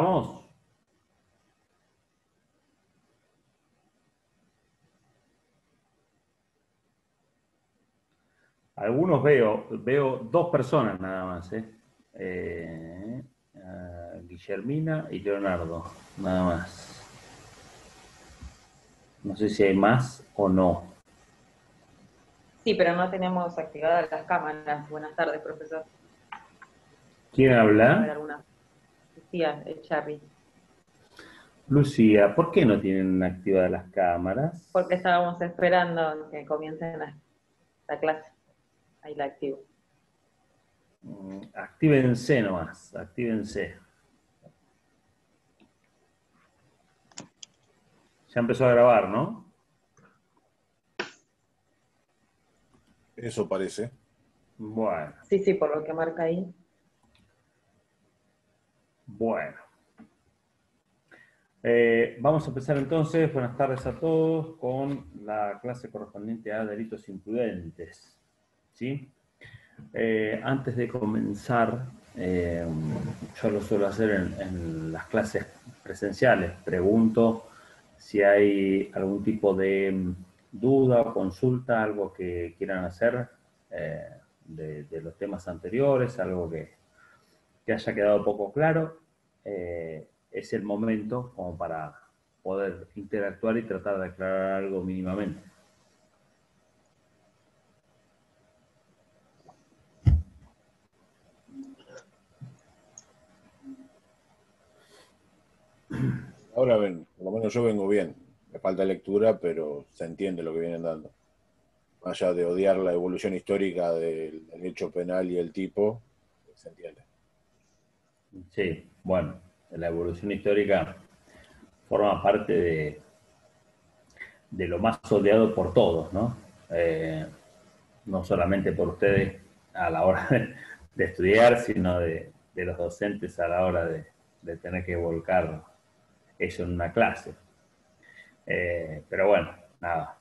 Vamos. Algunos veo dos personas nada más, Guillermina y Leonardo, nada más. No sé si hay más o no. Sí, pero no tenemos activadas las cámaras. Buenas tardes, profesor. ¿Quién Debe haber habla? alguna. Lucía, Charlie. Lucía, ¿por qué no tienen activadas las cámaras? Porque estábamos esperando que comiencen la clase. Ahí la activo. Actívense nomás, actívense. Ya empezó a grabar, ¿no? Eso parece. Bueno, Sí, sí, por lo que marca ahí. bueno. Vamos a empezar entonces, buenas tardes a todos, con la clase correspondiente a delitos imprudentes. ¿Sí? Antes de comenzar, yo lo suelo hacer en las clases presenciales. Pregunto si hay algún tipo de duda o consulta, algo que quieran hacer de los temas anteriores, algo que haya quedado poco claro. Es el momento como para poder interactuar y tratar de aclarar algo mínimamente. Ahora ven, por lo menos yo vengo bien. Me falta lectura, pero se entiende lo que vienen dando. Más allá de odiar la evolución histórica del derecho penal y el tipo, se entiende. Sí, bueno, la evolución histórica forma parte de lo más odiado por todos, ¿no? No solamente por ustedes a la hora de estudiar, sino de los docentes a la hora de tener que volcar eso en una clase. Pero bueno, nada.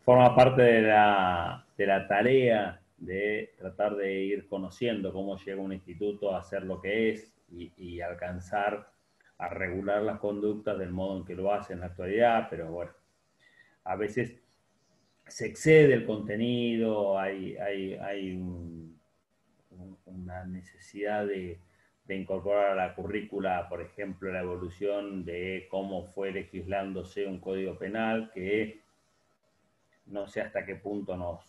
Forma parte de la tarea de tratar de ir conociendo cómo llega un instituto a ser lo que es y alcanzar a regular las conductas del modo en que lo hace en la actualidad, pero bueno, a veces se excede el contenido, hay una necesidad de incorporar a la currícula, por ejemplo, la evolución de cómo fue legislándose un código penal que no sé hasta qué punto nos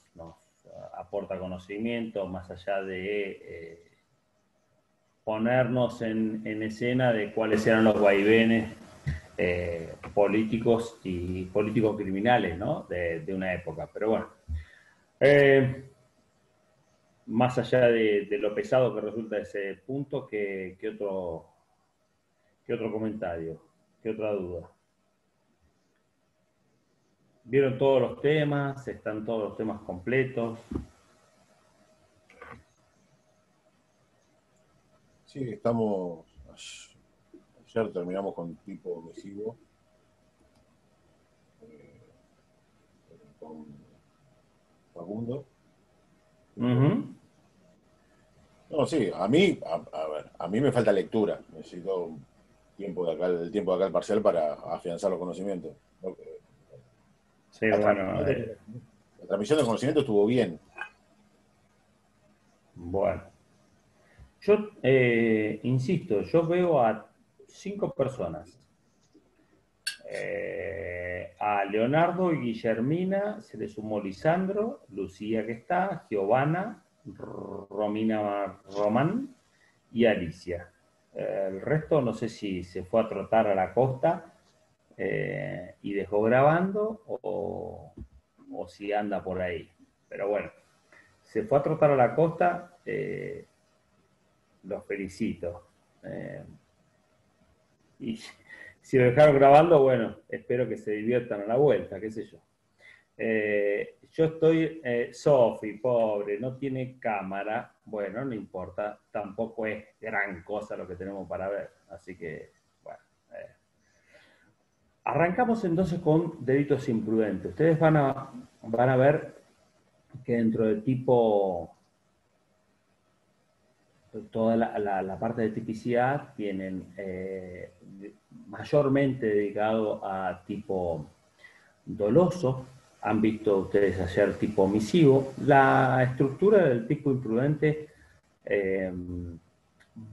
aporta conocimiento, más allá de ponernos en escena de cuáles eran los vaivenes políticos y políticos criminales, ¿no? De una época. Pero bueno, más allá de lo pesado que resulta ese punto, ¿qué otro comentario? ¿Qué otra duda? ¿Vieron todos los temas? ¿Están todos los temas completos? Sí, estamos. Ayer terminamos con tipo omisivo, con Facundo. No, sí, a ver, a mí me falta lectura. Necesito tiempo de acá, el tiempo de acá el parcial para afianzar los conocimientos. Sí, La bueno, transmisión la transmisión de conocimiento estuvo bien. bueno. Yo insisto, yo veo a 5 personas. A Leonardo y Guillermina se le sumó Lisandro, Lucía que está, Giovanna, Romina Román y Alicia. El resto no sé si se fue a trotar a la costa y dejó grabando o si anda por ahí. Pero bueno, se fue a trotar a la costa, los felicito. Y si lo dejaron grabando, bueno, espero que se diviertan a la vuelta, qué sé yo. Yo estoy, Sofi, pobre, no tiene cámara. Bueno, no importa, tampoco es gran cosa lo que tenemos para ver. Así que, bueno. Arrancamos entonces con delitos imprudentes. Ustedes van a ver que dentro del tipo toda la parte de tipicidad tienen mayormente dedicado a tipo doloso. Han visto ustedes ayer tipo omisivo. La estructura del tipo imprudente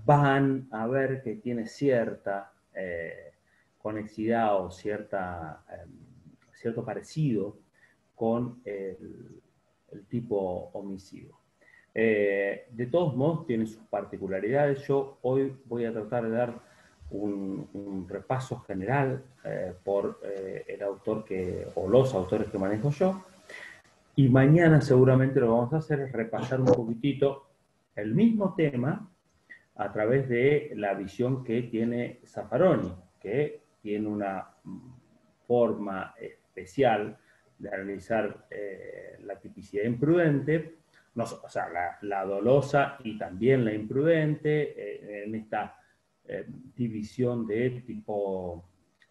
van a ver que tiene cierta conexidad o cierto parecido con el tipo omisivo. De todos modos, tiene sus particularidades. Yo hoy voy a tratar de dar un repaso general por el autor o los autores que manejo yo. Y mañana seguramente lo que vamos a hacer es repasar un poquitito el mismo tema a través de la visión que tiene Zaffaroni, que tiene una forma especial de analizar la tipicidad imprudente, no, o sea, la dolosa y también la imprudente, en esta división de tipo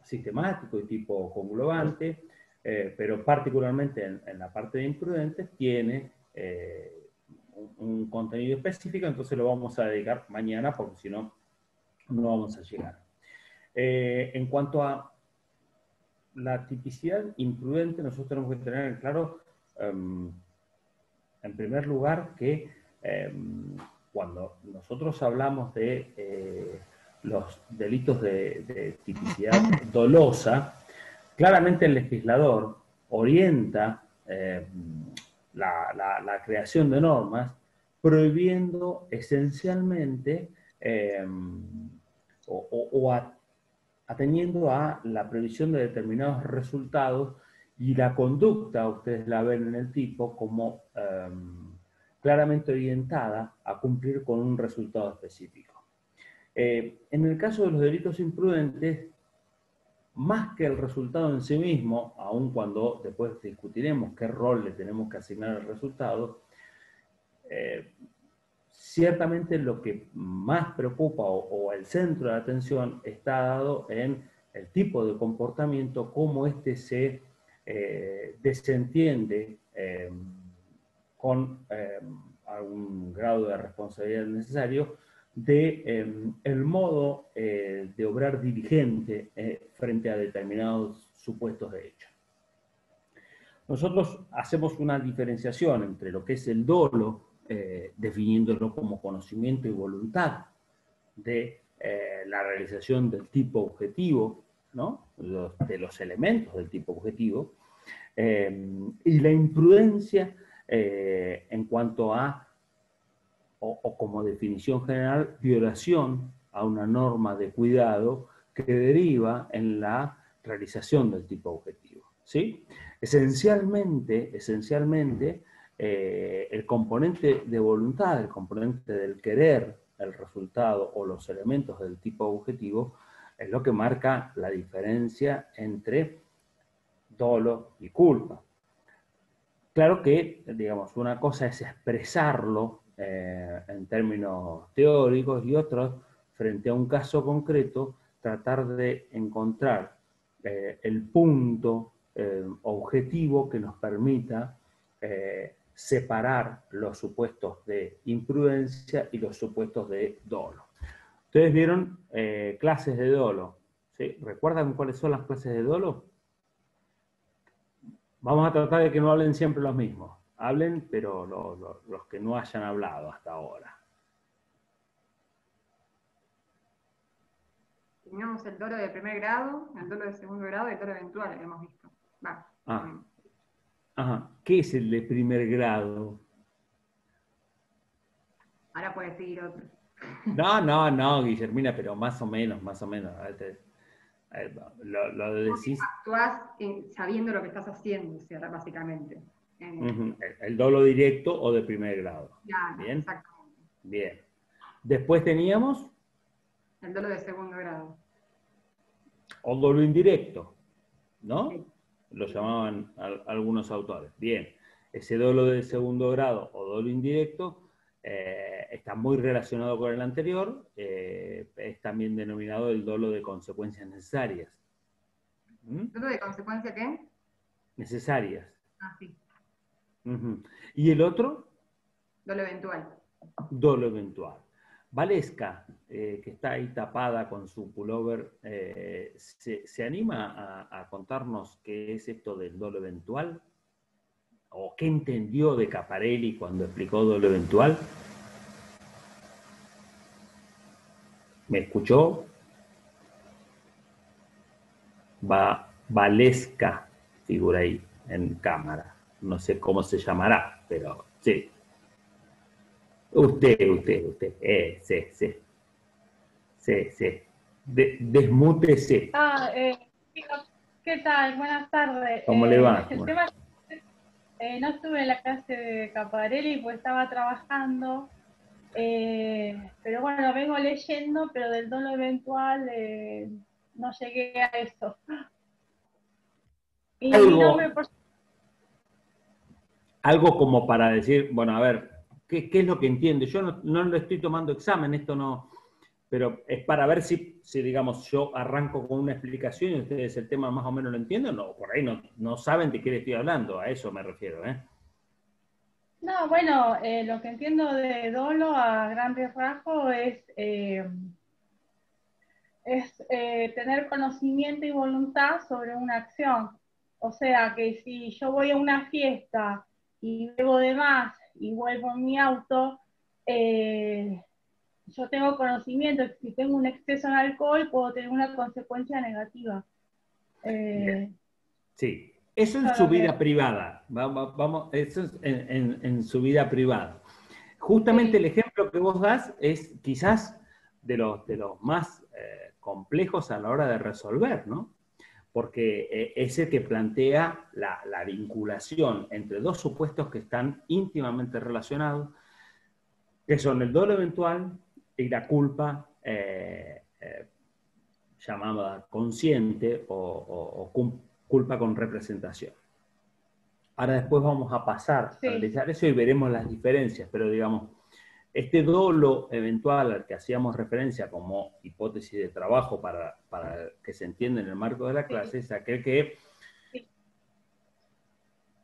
sistemático y tipo conglobante, pero particularmente en la parte de imprudentes tiene un contenido específico, entonces lo vamos a dedicar mañana porque si no, no vamos a llegar. En cuanto a la tipicidad imprudente, nosotros tenemos que tener en claro, en primer lugar, que cuando nosotros hablamos de los delitos de tipicidad dolosa, claramente el legislador orienta la creación de normas prohibiendo esencialmente atendiendo a la previsión de determinados resultados y la conducta, ustedes la ven en el tipo, como claramente orientada a cumplir con un resultado específico. En el caso de los delitos imprudentes, más que el resultado en sí mismo, aun cuando después discutiremos qué rol le tenemos que asignar al resultado, ciertamente lo que más preocupa o el centro de atención está dado en el tipo de comportamiento, cómo éste se desentiende con algún grado de responsabilidad necesario de el modo de obrar diligente frente a determinados supuestos de hecho. Nosotros hacemos una diferenciación entre lo que es el dolo, definiéndolo como conocimiento y voluntad de la realización del tipo objetivo, ¿no? De los elementos del tipo objetivo, y la imprudencia en cuanto a, o como definición general, violación a una norma de cuidado que deriva en la realización del tipo objetivo, ¿sí? Esencialmente, el componente de voluntad, el componente del querer, el resultado o los elementos del tipo objetivo, es lo que marca la diferencia entre dolo y culpa. Claro que, digamos, una cosa es expresarlo en términos teóricos y otros, frente a un caso concreto, tratar de encontrar el punto objetivo que nos permita separar los supuestos de imprudencia y los supuestos de dolo. Ustedes vieron clases de dolo, ¿sí? ¿Recuerdan cuáles son las clases de dolo? Vamos a tratar de que no hablen siempre los mismos. Hablen, pero los que no hayan hablado hasta ahora. Teníamos el dolo de primer grado, el dolo de segundo grado y el dolo eventual, hemos visto. Va. Ajá. ¿Qué es el de primer grado? Ahora puede seguir otro. No, Guillermina, pero más o menos. Lo decís. Actuás sabiendo lo que estás haciendo, ¿cierto? Básicamente. El dolo directo o de primer grado. Claro, ¿bien? Exactamente. Bien. Después teníamos el dolo de segundo grado. O dolo indirecto, ¿no? Sí. Lo llamaban algunos autores. Bien. Ese dolo de segundo grado o dolo indirecto está muy relacionado con el anterior, es también denominado el dolo de consecuencias necesarias. ¿Dolo de consecuencia qué? Necesarias. Ah, sí. ¿Y el otro? Dolo eventual. Dolo eventual. Valesca, que está ahí tapada con su pullover, ¿se anima a contarnos qué es esto del dolo eventual? ¿O qué entendió de Caparelli cuando explicó dolo eventual? ¿Me escuchó? Valesca figura ahí en cámara. No sé cómo se llamará, pero sí. Usted. Sí. Sí. Desmútese. ¿Qué tal? Buenas tardes. ¿Cómo le va? El tema es que no estuve en la clase de Caparelli, pues estaba trabajando, pero bueno, vengo leyendo, pero del dolo eventual no llegué a eso. Y mi nombre, por algo como para decir, bueno, a ver, ¿qué es lo que entiende? Yo no lo estoy tomando examen, esto no, pero es para ver si digamos, yo arranco con una explicación y ustedes el tema más o menos lo entienden, o por ahí no saben de qué le estoy hablando, a eso me refiero, ¿eh? No, bueno, lo que entiendo de dolo a grandes rasgos es tener conocimiento y voluntad sobre una acción. O sea, que si yo voy a una fiesta y bebo de más y vuelvo en mi auto, yo tengo conocimiento de que si tengo un exceso en alcohol puedo tener una consecuencia negativa. Sí, eso en su vida privada. Vamos, eso es en su vida privada. Justamente Sí. el ejemplo que vos das es quizás de los más complejos a la hora de resolver, ¿no? Porque es el que plantea la vinculación entre dos supuestos que están íntimamente relacionados, que son el dolo eventual y la culpa llamada consciente o culpa con representación. Ahora después vamos a pasar a analizar eso y veremos las diferencias, pero digamos, este dolo eventual al que hacíamos referencia como hipótesis de trabajo para que se entienda en el marco de la clase, es aquel que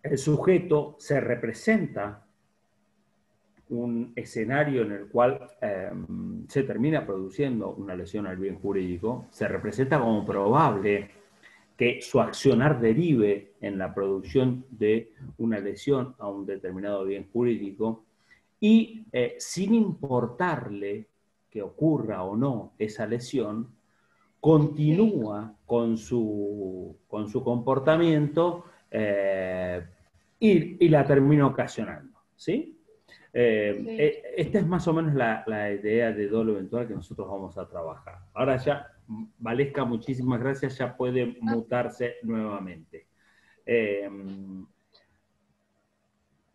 el sujeto se representa un escenario en el cual se termina produciendo una lesión al bien jurídico, se representa como probable que su accionar derive en la producción de una lesión a un determinado bien jurídico y sin importarle que ocurra o no esa lesión, continúa con su comportamiento y la termina ocasionando, ¿sí? Esta es más o menos la idea de dolo eventual que nosotros vamos a trabajar. Ahora ya, Valesca, muchísimas gracias, ya puede mutarse nuevamente.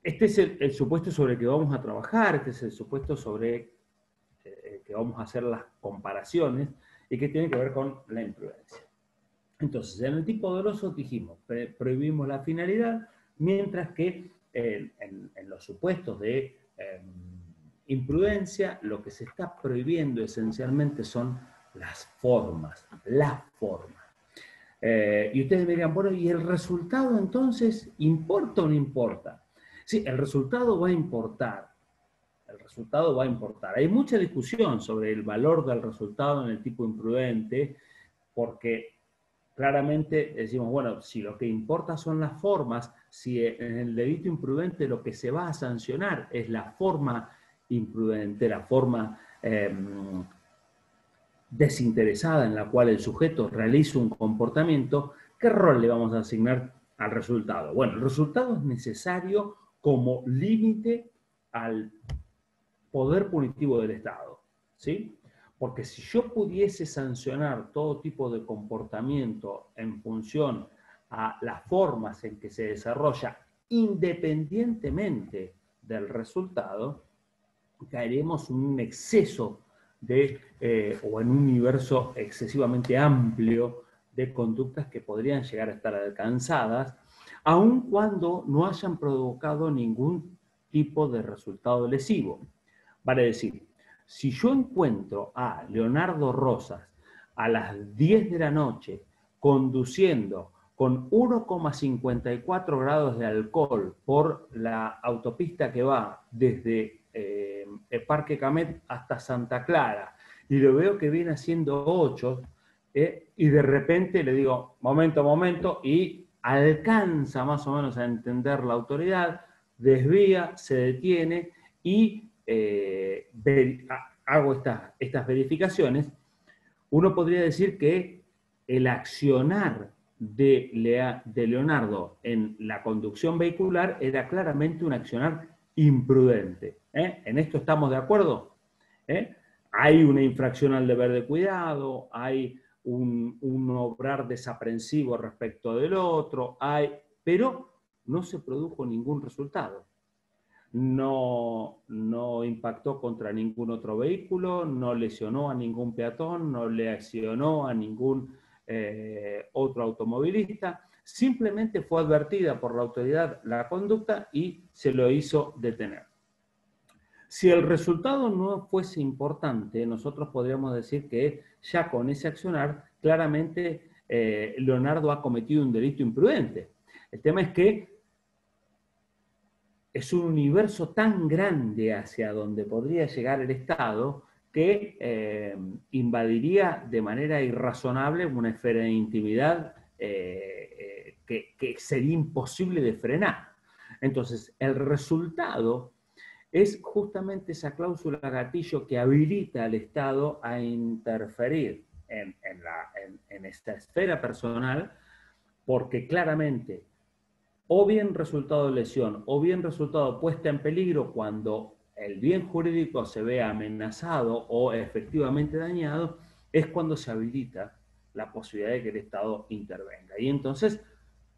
Este es el supuesto sobre el que vamos a trabajar, este es el supuesto sobre el que vamos a hacer las comparaciones y que tiene que ver con la imprudencia. Entonces, en el tipo doloso dijimos, prohibimos la finalidad, mientras que en los supuestos de imprudencia, lo que se está prohibiendo esencialmente son las formas, y ustedes me dirán, bueno, ¿y el resultado entonces importa o no importa? Sí, el resultado va a importar. El resultado va a importar. Hay mucha discusión sobre el valor del resultado en el tipo imprudente, porque claramente decimos, bueno, si lo que importa son las formas, si en el delito imprudente lo que se va a sancionar es la forma imprudente, la forma desinteresada en la cual el sujeto realiza un comportamiento, ¿qué rol le vamos a asignar al resultado? Bueno, el resultado es necesario como límite al poder punitivo del Estado, ¿sí? Porque si yo pudiese sancionar todo tipo de comportamiento en función a las formas en que se desarrolla independientemente del resultado, caeremos en un exceso o en un universo excesivamente amplio de conductas que podrían llegar a estar alcanzadas, aun cuando no hayan provocado ningún tipo de resultado lesivo. Vale decir, si yo encuentro a Leonardo Rosas a las 10 de la noche conduciendo con 1,54 grados de alcohol por la autopista que va desde Parque Camet hasta Santa Clara, y lo veo que viene haciendo 8, y de repente le digo, momento, y alcanza más o menos a entender la autoridad, desvía, se detiene y hago estas verificaciones. Uno podría decir que el accionar de Leonardo en la conducción vehicular era claramente un accionar imprudente. ¿En esto estamos de acuerdo? Hay una infracción al deber de cuidado, hay un obrar desaprensivo respecto del otro, pero no se produjo ningún resultado. No impactó contra ningún otro vehículo, no lesionó a ningún peatón, no lesionó a ningún otro automovilista, simplemente fue advertida por la autoridad la conducta y se lo hizo detener. Si el resultado no fuese importante, nosotros podríamos decir que ya con ese accionar, claramente Leonardo ha cometido un delito imprudente. El tema es que es un universo tan grande hacia donde podría llegar el Estado que invadiría de manera irrazonable una esfera de intimidad que sería imposible de frenar. Entonces, el resultado es justamente esa cláusula gatillo que habilita al Estado a interferir en esta esfera personal, porque claramente o bien resultado de lesión o bien resultado puesta en peligro cuando el bien jurídico se ve amenazado o efectivamente dañado, es cuando se habilita la posibilidad de que el Estado intervenga. Y entonces,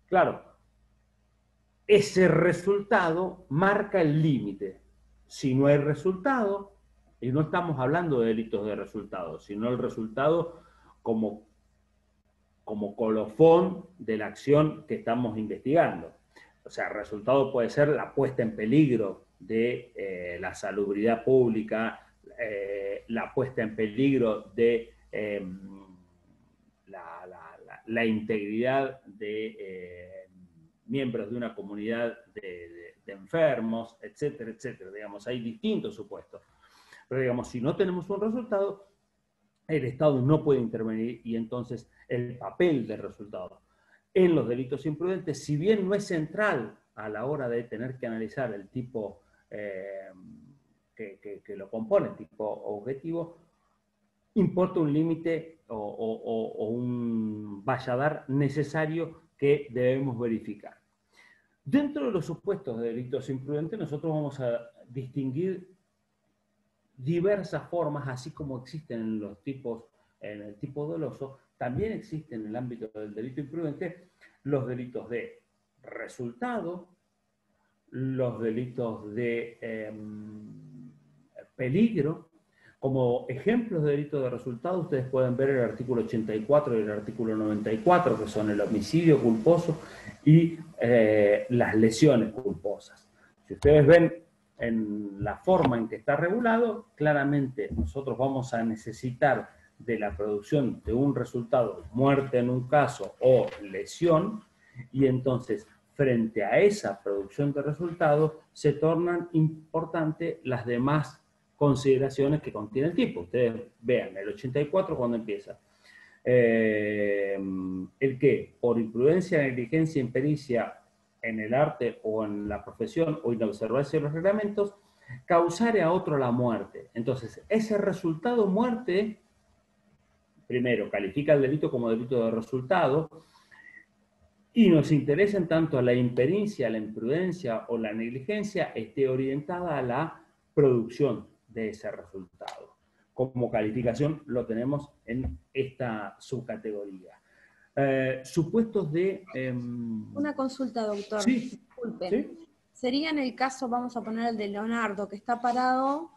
claro, ese resultado marca el límite. Si no hay resultado, y no estamos hablando de delitos de resultado, sino el resultado como colofón de la acción que estamos investigando. O sea, el resultado puede ser la puesta en peligro de la salubridad pública, la puesta en peligro de la integridad de miembros de una comunidad de enfermos, etcétera, etcétera. Digamos, hay distintos supuestos. Pero digamos, si no tenemos un resultado, el Estado no puede intervenir y entonces el papel del resultado en los delitos imprudentes, si bien no es central a la hora de tener que analizar el tipo que lo compone, el tipo objetivo, importa un límite o un valladar necesario que debemos verificar. Dentro de los supuestos de delitos imprudentes, nosotros vamos a distinguir diversas formas, así como existen en el tipo doloso, también existen en el ámbito del delito imprudente los delitos de resultado, los delitos de peligro. Como ejemplos de delitos de resultado, ustedes pueden ver el artículo 84 y el artículo 94, que son el homicidio culposo y las lesiones culposas. Si ustedes ven en la forma en que está regulado, claramente nosotros vamos a necesitar de la producción de un resultado, muerte en un caso o lesión, y entonces frente a esa producción de resultados se tornan importantes las demás consideraciones que contiene el tipo. Ustedes vean, el 84 cuando empieza. El que por imprudencia, negligencia, impericia en el arte o en la profesión o inobservancia de los reglamentos, causare a otro la muerte. Entonces, ese resultado muerte, primero, califica el delito como delito de resultado y nos interesa en tanto la impericia, la imprudencia o la negligencia esté orientada a la producción de ese resultado. Como calificación lo tenemos en esta subcategoría. Supuestos de... Una consulta, doctor. Sí. Disculpe. ¿Sí? Sería en el caso, vamos a poner el de Leonardo, que está parado,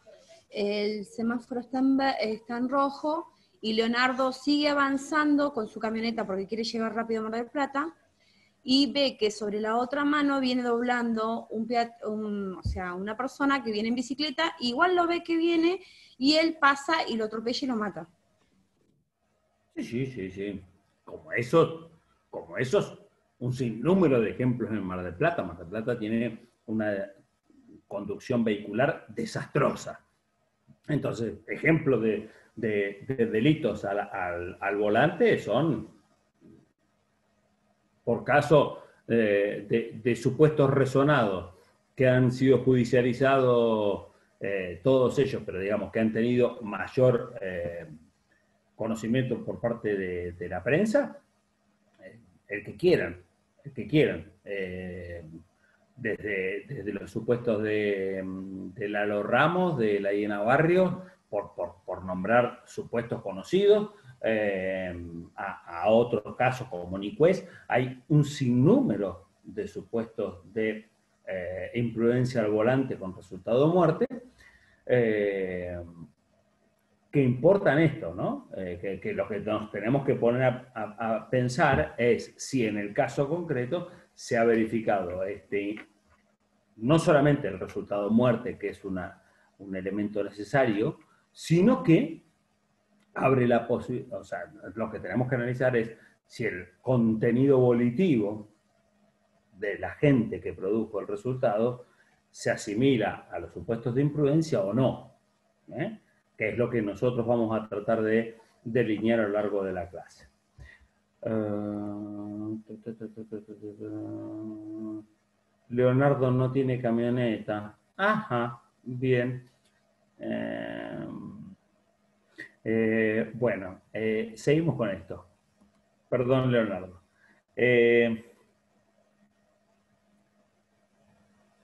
el semáforo está en rojo, y Leonardo sigue avanzando con su camioneta porque quiere llegar rápido a Mar del Plata, y ve que sobre la otra mano viene doblando una persona que viene en bicicleta, igual lo ve que viene, y él pasa y lo atropella y lo mata. Sí. Como esos, un sinnúmero de ejemplos en Mar del Plata. Mar del Plata tiene una conducción vehicular desastrosa. Entonces, ejemplos de delitos al volante son, por caso de supuestos resonados que han sido judicializados todos ellos, pero digamos que han tenido mayor conocimiento por parte de la prensa, el que quieran. Desde los supuestos de Lalo Ramos, de la Hiena Barrios, por nombrar supuestos conocidos, a otros casos como Nicués, hay un sinnúmero de supuestos de imprudencia al volante con resultado de muerte, que importan esto, ¿no? Que lo que nos tenemos que poner a pensar es si en el caso concreto se ha verificado no solamente el resultado de muerte, que es un elemento necesario, sino que abre la posibilidad, o sea, lo que tenemos que analizar es si el contenido volitivo de la gente que produjo el resultado se asimila a los supuestos de imprudencia o no, que es lo que nosotros vamos a tratar de delinear a lo largo de la clase. Leonardo no tiene camioneta. Ajá, bien. Bueno, seguimos con esto. Perdón, Leonardo.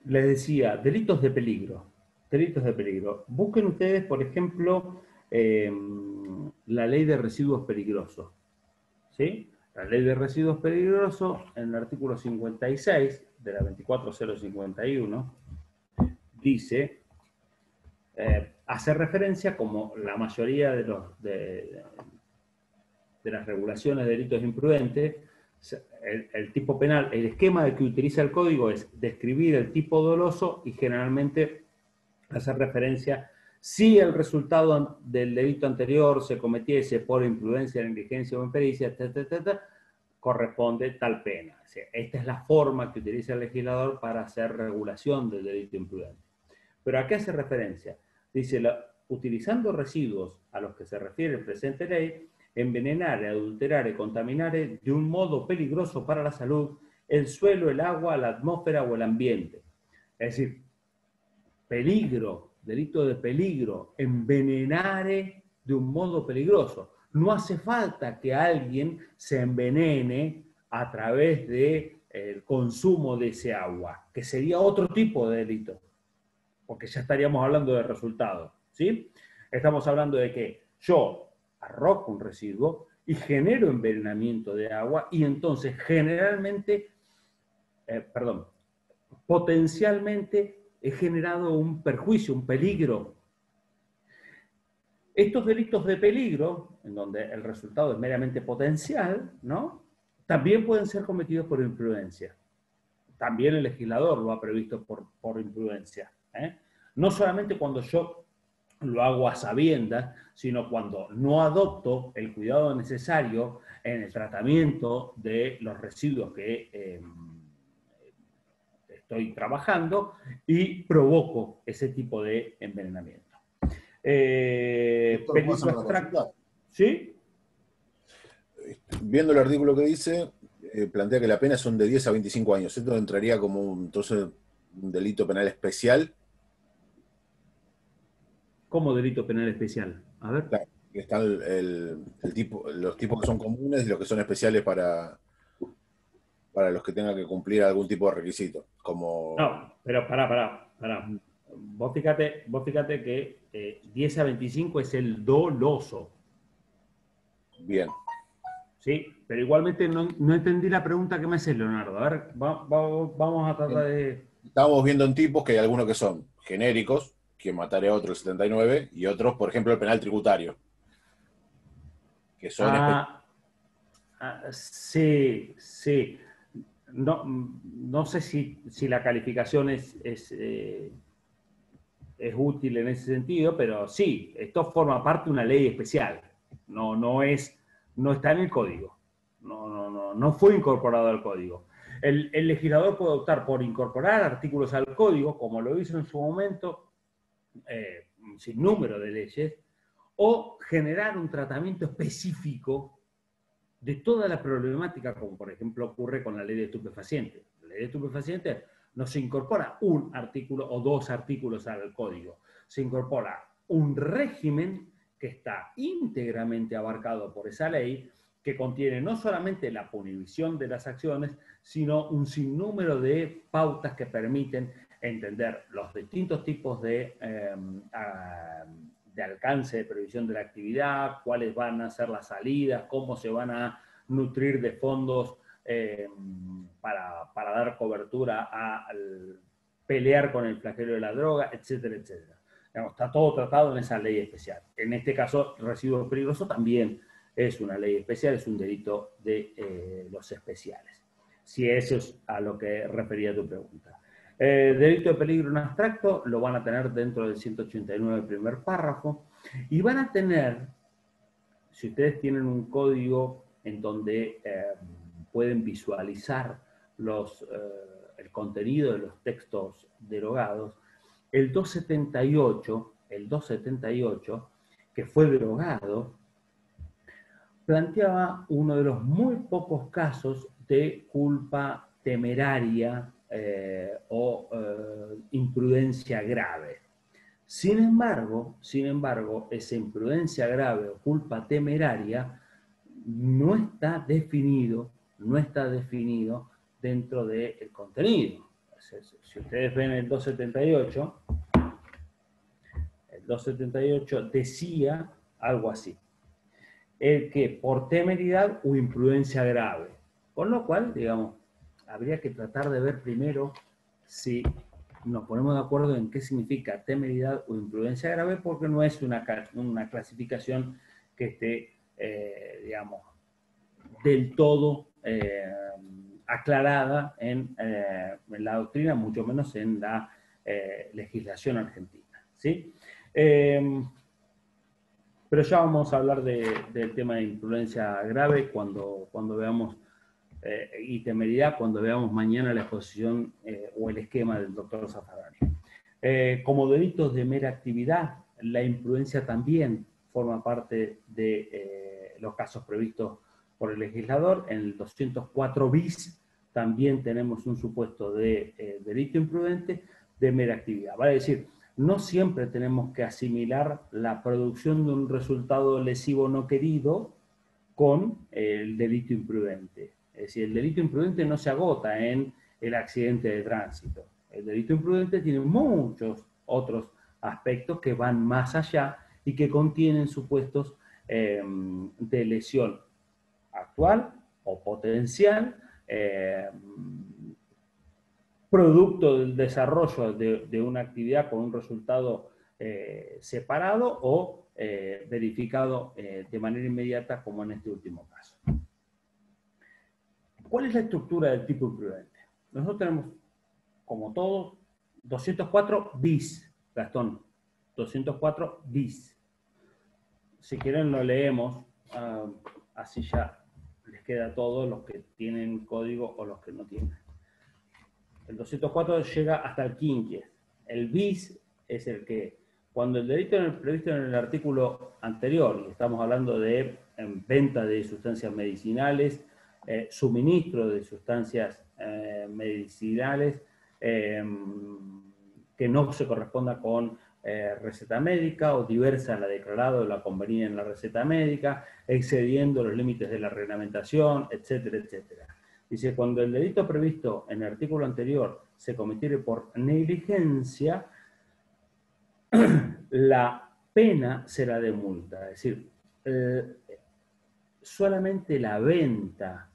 Les decía, delitos de peligro. Delitos de peligro. Busquen ustedes, por ejemplo, la ley de residuos peligrosos. ¿Sí? La ley de residuos peligrosos, en el artículo 56 de la 24051, dice, hace referencia, como la mayoría de las regulaciones de delitos imprudentes, el tipo penal, el esquema que utiliza el código es describir el tipo doloso y generalmente hacer referencia si el resultado del delito anterior se cometiese por imprudencia, negligencia o impericia, corresponde tal pena. O sea, esta es la forma que utiliza el legislador para hacer regulación del delito imprudente. ¿Pero a qué hace referencia? Dice, utilizando residuos a los que se refiere el presente ley, envenenar, adulterar y contaminar de un modo peligroso para la salud el suelo, el agua, la atmósfera o el ambiente. Es decir, peligro, delito de peligro, envenenar de un modo peligroso. No hace falta que alguien se envenene a través del consumo de ese agua, que sería otro tipo de delito, porque ya estaríamos hablando de resultados, ¿sí? Estamos hablando de que yo arrojo un residuo y genero envenenamiento de agua y entonces generalmente, potencialmente he generado un perjuicio, un peligro. Estos delitos de peligro, en donde el resultado es meramente potencial, ¿no? También pueden ser cometidos por imprudencia. También el legislador lo ha previsto por imprudencia. No solamente cuando yo lo hago a sabiendas, sino cuando no adopto el cuidado necesario en el tratamiento de los residuos que estoy trabajando y provoco ese tipo de envenenamiento. Peligro abstracto. ¿Sí? Viendo el artículo que dice, plantea que la pena son de 10 a 25 años. ¿Esto entraría como entonces un delito penal especial? ¿Cómo delito penal especial? A ver. Claro, están los tipos que son comunes y los que son especiales para los que tengan que cumplir algún tipo de requisito. Como... No, pero pará. Vos fíjate que 10 a 25 es el doloso. Bien. Sí, pero igualmente no entendí la pregunta que me hace Leonardo. A ver, vamos a tratar de... Estamos viendo en tipos que hay algunos que son genéricos, que mataré a otro el 79, y otros, por ejemplo, el penal tributario. Que son... sí. No sé si la calificación es útil en ese sentido, pero sí, esto forma parte de una ley especial. No está en el código. No fue incorporado al código. El legislador puede optar por incorporar artículos al código, como lo hizo en su momento un sinnúmero de leyes, o generar un tratamiento específico de toda la problemática, como por ejemplo ocurre con la ley de estupefacientes. La ley de estupefacientes no se incorpora un artículo o dos artículos al código, se incorpora un régimen que está íntegramente abarcado por esa ley, que contiene no solamente la punición de las acciones, sino un sinnúmero de pautas que permiten entender los distintos tipos de alcance de previsión de la actividad, cuáles van a ser las salidas, cómo se van a nutrir de fondos para dar cobertura al pelear con el flagelo de la droga, etcétera, etcétera. Digamos, está todo tratado en esa ley especial. En este caso, residuo peligroso también es una ley especial, es un delito de los especiales. Si eso es a lo que refería tu pregunta. Delito de peligro en abstracto lo van a tener dentro del 189 primer párrafo y van a tener, si ustedes tienen un código en donde pueden visualizar el contenido de los textos derogados, el 278, que fue derogado, planteaba uno de los muy pocos casos de culpa temeraria o imprudencia grave. Sin embargo, esa imprudencia grave o culpa temeraria no está definido dentro del contenido. Si ustedes ven el 278 decía algo así: el que por temeridad o imprudencia grave. Con lo cual, digamos, habría que tratar de ver primero si nos ponemos de acuerdo en qué significa temeridad o imprudencia grave, porque no es una clasificación que esté, digamos, del todo aclarada en la doctrina, mucho menos en la legislación argentina, ¿sí? Pero ya vamos a hablar del tema de imprudencia grave cuando veamos, y temeridad, cuando veamos mañana la exposición o el esquema del doctor Zaffarani. Como delitos de mera actividad, la imprudencia también forma parte de los casos previstos por el legislador. En el 204 bis también tenemos un supuesto de delito imprudente de mera actividad. Vale decir, no siempre tenemos que asimilar la producción de un resultado lesivo no querido con el delito imprudente. Es decir, el delito imprudente no se agota en el accidente de tránsito. El delito imprudente tiene muchos otros aspectos que van más allá y que contienen supuestos de lesión actual o potencial, producto del desarrollo de una actividad con un resultado separado o verificado de manera inmediata, como en este último caso. ¿Cuál es la estructura del tipo imprudente? Nosotros tenemos, como todos, 204 bis, Gastón, 204 bis. Si quieren lo leemos, así ya les queda a todos los que tienen código o los que no tienen. El 204 llega hasta el quinquies. El bis es el que, cuando el delito previsto en el artículo anterior, y estamos hablando de venta de sustancias medicinales, suministro de sustancias medicinales que no se corresponda con receta médica o diversa a la declarada o la convenida en la receta médica, excediendo los límites de la reglamentación, etcétera, etcétera. Dice, cuando el delito previsto en el artículo anterior se cometiere por negligencia, la pena será de multa. Es decir, solamente la venta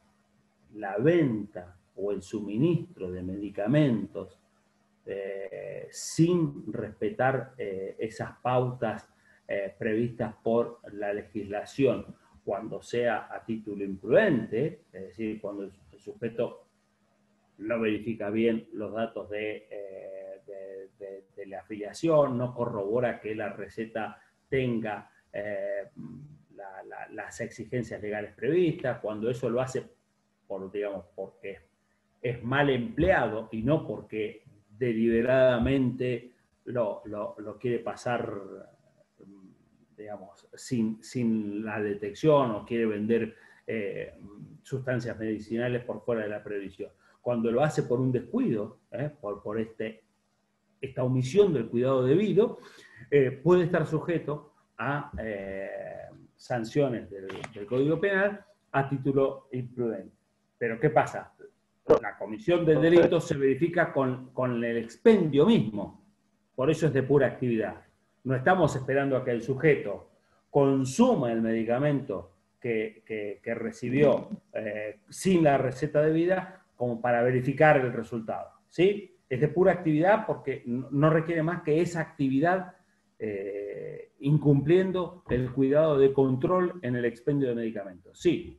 o el suministro de medicamentos sin respetar esas pautas previstas por la legislación, cuando sea a título imprudente, es decir, cuando el sujeto no verifica bien los datos de la afiliación, no corrobora que la receta tenga las exigencias legales previstas, cuando eso lo hace porque es mal empleado y no porque deliberadamente lo quiere pasar, digamos, sin la detección, o quiere vender sustancias medicinales por fuera de la prohibición. Cuando lo hace por un descuido, por esta omisión del cuidado debido, puede estar sujeto a sanciones del Código Penal a título imprudente. Pero ¿qué pasa? La comisión del delito se verifica con el expendio mismo. Por eso es de pura actividad. No estamos esperando a que el sujeto consuma el medicamento que recibió sin la receta debida como para verificar el resultado. ¿Sí? Es de pura actividad porque no requiere más que esa actividad incumpliendo el cuidado de control en el expendio de medicamentos. Sí.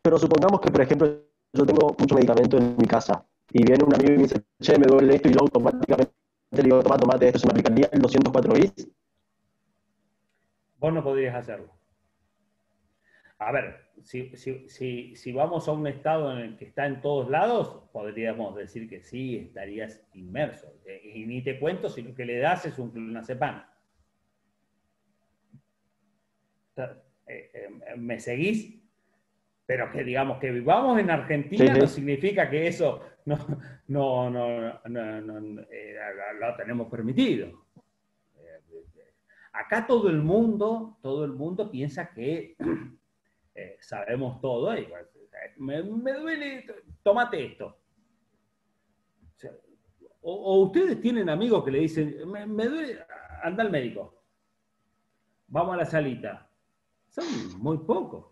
Pero supongamos que, por ejemplo, yo tengo mucho medicamento en mi casa y viene un amigo y me dice, che, me duele esto, y yo automáticamente le digo, tomate esto, ¿se me aplicaría el 204 bis? Vos no podrías hacerlo. A ver, si vamos a un estado en el que está en todos lados, podríamos decir que sí, estarías inmerso. Y ni te cuento si lo que le das es un clonazepam. ¿Me seguís? Pero que digamos que vivamos en Argentina no significa que eso no lo tenemos permitido. Acá todo el mundo piensa que sabemos todo. Y, me duele, tómate esto. O sea, o ustedes tienen amigos que le dicen, me duele, anda al médico. Vamos a la salita. Son muy pocos.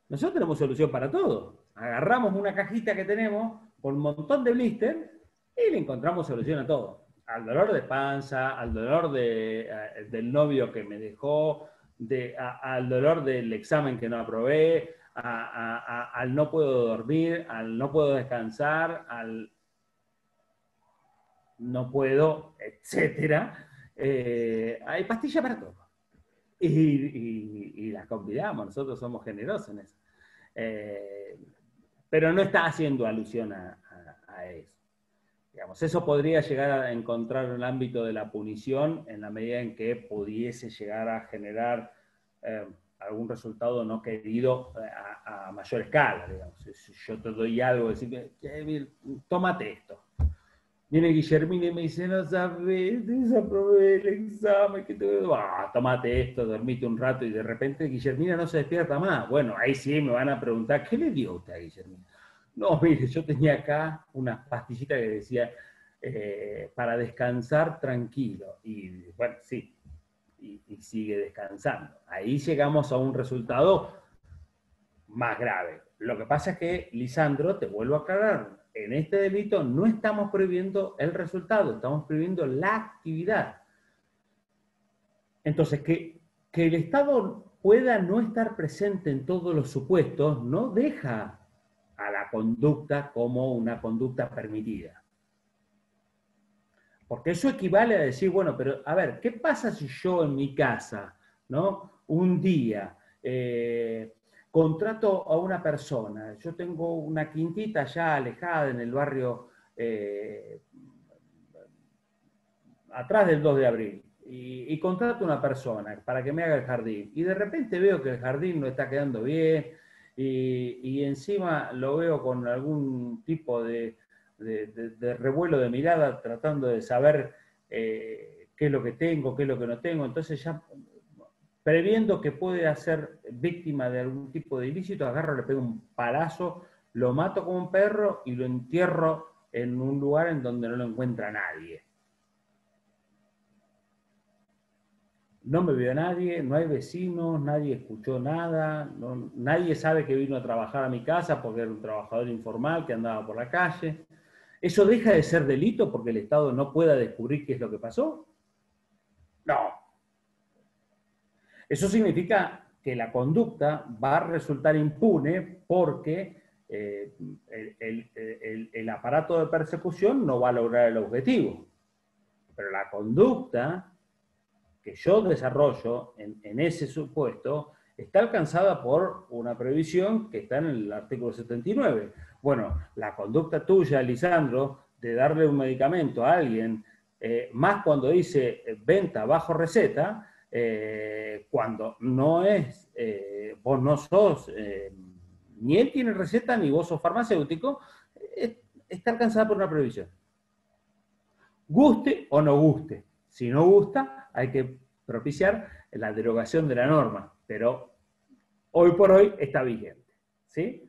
Nosotros tenemos solución para todo. Agarramos una cajita que tenemos con un montón de blister y le encontramos solución a todo. Al dolor de panza, al dolor del novio que me dejó, al dolor del examen que no aprobé, al no puedo dormir, al no puedo descansar, al no puedo, etcétera. Hay pastillas para todo. Y las convidamos, nosotros somos generosos en eso. Pero no está haciendo alusión a eso. Digamos, eso podría llegar a encontrar el ámbito de la punición en la medida en que pudiese llegar a generar algún resultado no querido a mayor escala. Digamos. Si yo te doy algo, decirme, tómate esto. Viene Guillermina y me dice, no sabes, desaprobé el examen, que tómate esto, dormite un rato, y de repente Guillermina no se despierta más. Bueno, ahí sí me van a preguntar, ¿qué le dio usted a Guillermina? No, mire, yo tenía acá unas pastillitas que decía para descansar tranquilo. Y bueno, sí, y sigue descansando. Ahí llegamos a un resultado más grave. Lo que pasa es que, Lisandro, te vuelvo a aclarar, en este delito no estamos prohibiendo el resultado, estamos prohibiendo la actividad. Entonces, que el Estado pueda no estar presente en todos los supuestos no deja a la conducta como una conducta permitida. Porque eso equivale a decir, bueno, pero a ver, ¿qué pasa si yo en mi casa, ¿no? Un día contrato a una persona, yo tengo una quintita ya alejada en el barrio atrás del 2 de abril, y contrato a una persona para que me haga el jardín, y de repente veo que el jardín no está quedando bien, y encima lo veo con algún tipo de revuelo de mirada, tratando de saber qué es lo que tengo, qué es lo que no tengo, entonces ya previendo que puede ser víctima de algún tipo de ilícito, agarro, le pego un palazo, lo mato como un perro y lo entierro en un lugar en donde no lo encuentra nadie. No me vio nadie, no hay vecinos, nadie escuchó nada, nadie sabe que vino a trabajar a mi casa porque era un trabajador informal que andaba por la calle. ¿Eso deja de ser delito porque el Estado no pueda descubrir qué es lo que pasó? No. Eso significa que la conducta va a resultar impune porque el aparato de persecución no va a lograr el objetivo. Pero la conducta que yo desarrollo en ese supuesto está alcanzada por una previsión que está en el artículo 79. Bueno, la conducta tuya, Lisandro, de darle un medicamento a alguien, más cuando dice venta bajo receta, cuando no es, vos no sos, ni él tiene receta, ni vos sos farmacéutico, está alcanzada por una prohibición. Guste o no guste. Si no gusta, hay que propiciar la derogación de la norma, pero hoy por hoy está vigente, ¿sí?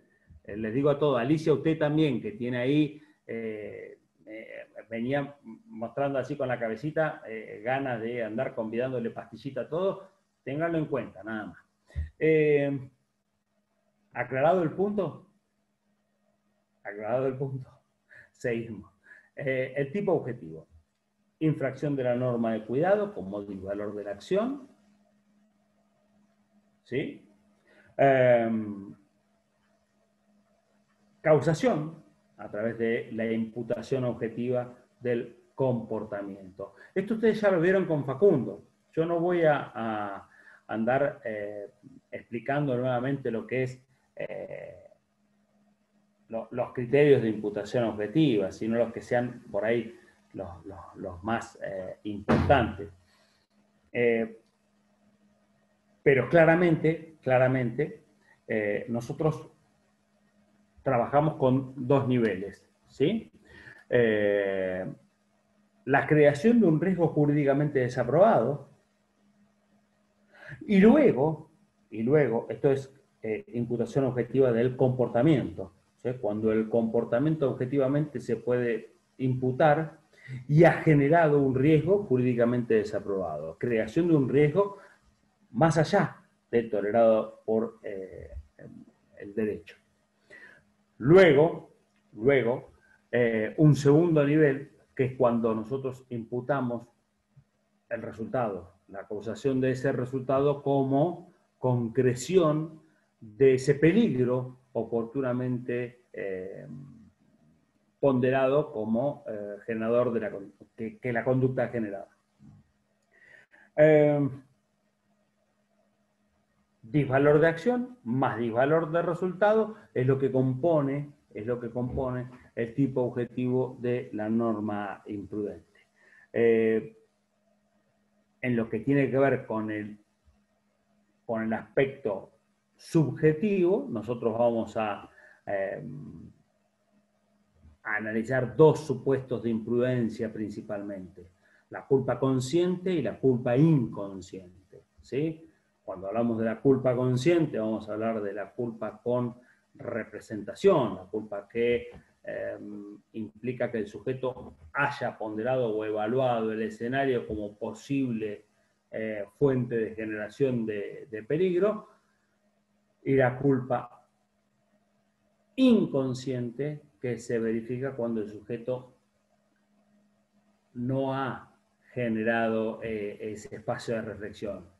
Les digo a todos, Alicia, usted también, que tiene ahí, venía mostrando así con la cabecita, ganas de andar convidándole pastillita a todo, ténganlo en cuenta, nada más. ¿Aclarado el punto? Aclarado el punto. Seguimos. El tipo objetivo. Infracción de la norma de cuidado con modo y valor de la acción. ¿Sí? Causación a través de la imputación objetiva del comportamiento. Esto ustedes ya lo vieron con Facundo. Yo no voy a andar explicando nuevamente lo que es los criterios de imputación objetiva, sino los que sean por ahí los más importantes. Pero claramente, nosotros trabajamos con dos niveles, ¿sí? La creación de un riesgo jurídicamente desaprobado y luego, esto es imputación objetiva del comportamiento, ¿sí? Cuando el comportamiento objetivamente se puede imputar y ha generado un riesgo jurídicamente desaprobado. Creación de un riesgo más allá del tolerado por el derecho. Luego, un segundo nivel, que es cuando nosotros imputamos el resultado, la causación de ese resultado como concreción de ese peligro oportunamente ponderado como generador de que la conducta ha generado. Disvalor de acción más disvalor de resultado es lo que compone el tipo objetivo de la norma imprudente. En lo que tiene que ver con el aspecto subjetivo, nosotros vamos a analizar dos supuestos de imprudencia principalmente: la culpa consciente y la culpa inconsciente, ¿sí? Cuando hablamos de la culpa consciente, vamos a hablar de la culpa con representación, la culpa que implica que el sujeto haya ponderado o evaluado el escenario como posible fuente de generación de peligro, y la culpa inconsciente, que se verifica cuando el sujeto no ha generado ese espacio de reflexión.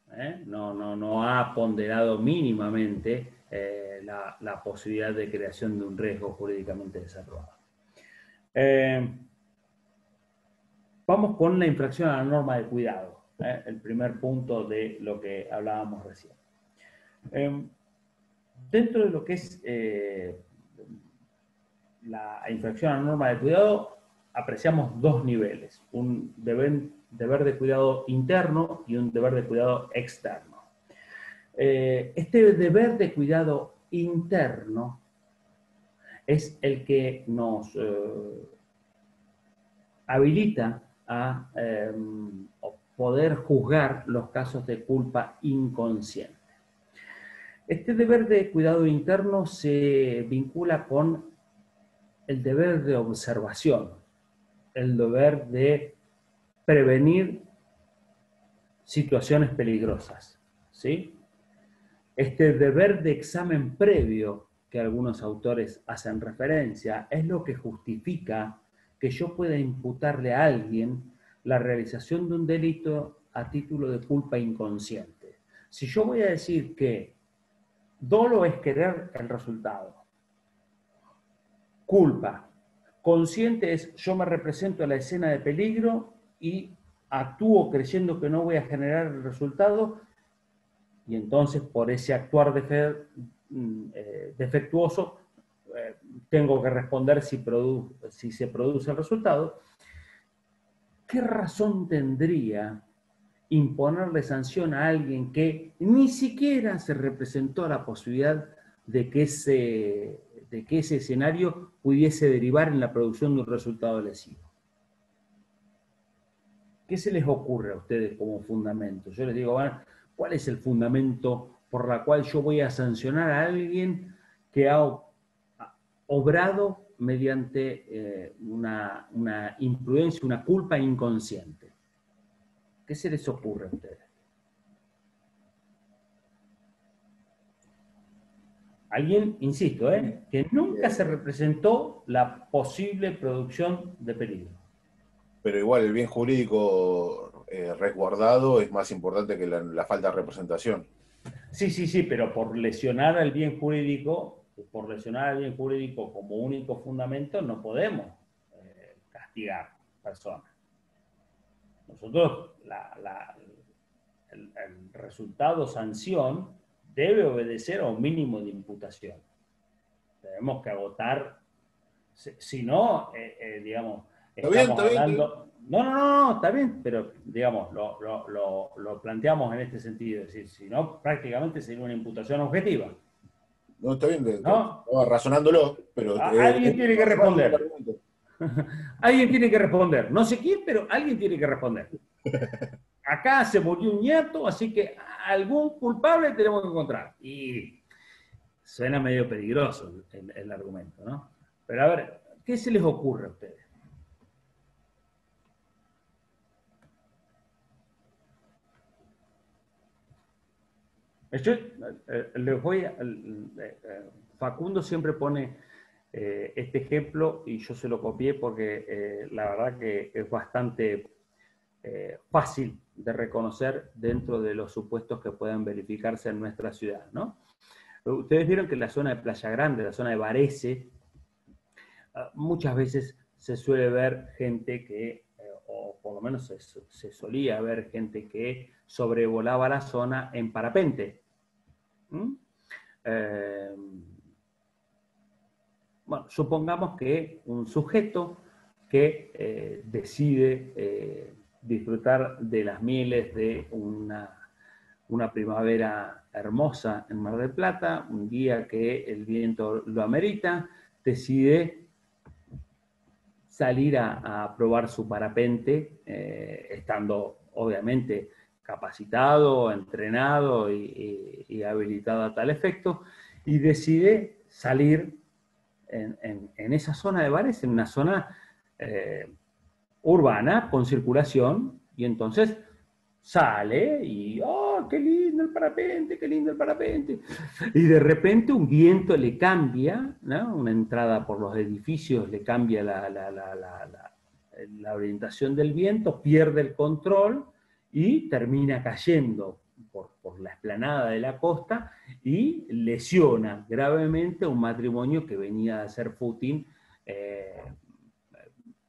No ha ponderado mínimamente la posibilidad de creación de un riesgo jurídicamente desaprobado. Vamos con la infracción a la norma de cuidado, el primer punto de lo que hablábamos recién. Dentro de lo que es la infracción a la norma de cuidado, apreciamos dos niveles: un deber de cuidado interno y un deber de cuidado externo. Este deber de cuidado interno es el que nos habilita a poder juzgar los casos de culpa inconsciente. Este deber de cuidado interno se vincula con el deber de observación, el deber de prevenir situaciones peligrosas, ¿sí? Este deber de examen previo que algunos autores hacen referencia es lo que justifica que yo pueda imputarle a alguien la realización de un delito a título de culpa inconsciente. Si yo voy a decir que dolo es querer el resultado, culpa consciente es yo me represento a la escena de peligro y actúo creyendo que no voy a generar el resultado, y entonces por ese actuar defectuoso tengo que responder si se produce el resultado, ¿qué razón tendría imponerle sanción a alguien que ni siquiera se representó la posibilidad de que ese escenario pudiese derivar en la producción de un resultado lesivo? ¿Qué se les ocurre a ustedes como fundamento? Yo les digo, bueno, ¿cuál es el fundamento por la cual yo voy a sancionar a alguien que ha obrado mediante una imprudencia, una culpa inconsciente? ¿Qué se les ocurre a ustedes? Alguien, insisto, que nunca se representó la posible producción de peligro. Pero igual el bien jurídico resguardado es más importante que la falta de representación. Sí, pero por lesionar al bien jurídico como único fundamento no podemos castigar personas. Nosotros, el resultado sanción debe obedecer a un mínimo de imputación. Tenemos que agotar, si no, digamos, estamos hablando... No, está bien, pero digamos, lo planteamos en este sentido, es decir, si no, prácticamente sería una imputación objetiva. No, está bien, ¿No? Razonándolo, pero... Alguien tiene que responder. Alguien tiene que responder. No sé quién, pero alguien tiene que responder. Acá se murió un nieto, así que algún culpable tenemos que encontrar. Y suena medio peligroso el argumento, ¿no? Pero a ver, ¿qué se les ocurre a ustedes? Yo les voy a... Facundo siempre pone este ejemplo y yo se lo copié porque la verdad que es bastante fácil de reconocer dentro de los supuestos que puedan verificarse en nuestra ciudad, ¿no? Ustedes vieron que en la zona de Playa Grande, la zona de Varese, muchas veces se suele ver gente que, o por lo menos se solía ver gente que sobrevolaba la zona en parapente. Bueno, supongamos que un sujeto que decide disfrutar de las mieles de una primavera hermosa en Mar del Plata, un día que el viento lo amerita, decide salir a probar su parapente, estando obviamente capacitado, entrenado y habilitado a tal efecto, y decide salir en esa zona de bares, en una zona urbana, con circulación, y entonces sale y ¡oh, qué lindo el parapente, qué lindo el parapente! Y de repente un viento le cambia, ¿no? Una entrada por los edificios le cambia la orientación del viento, pierde el control y termina cayendo por la explanada de la costa y lesiona gravemente a un matrimonio que venía a hacer footing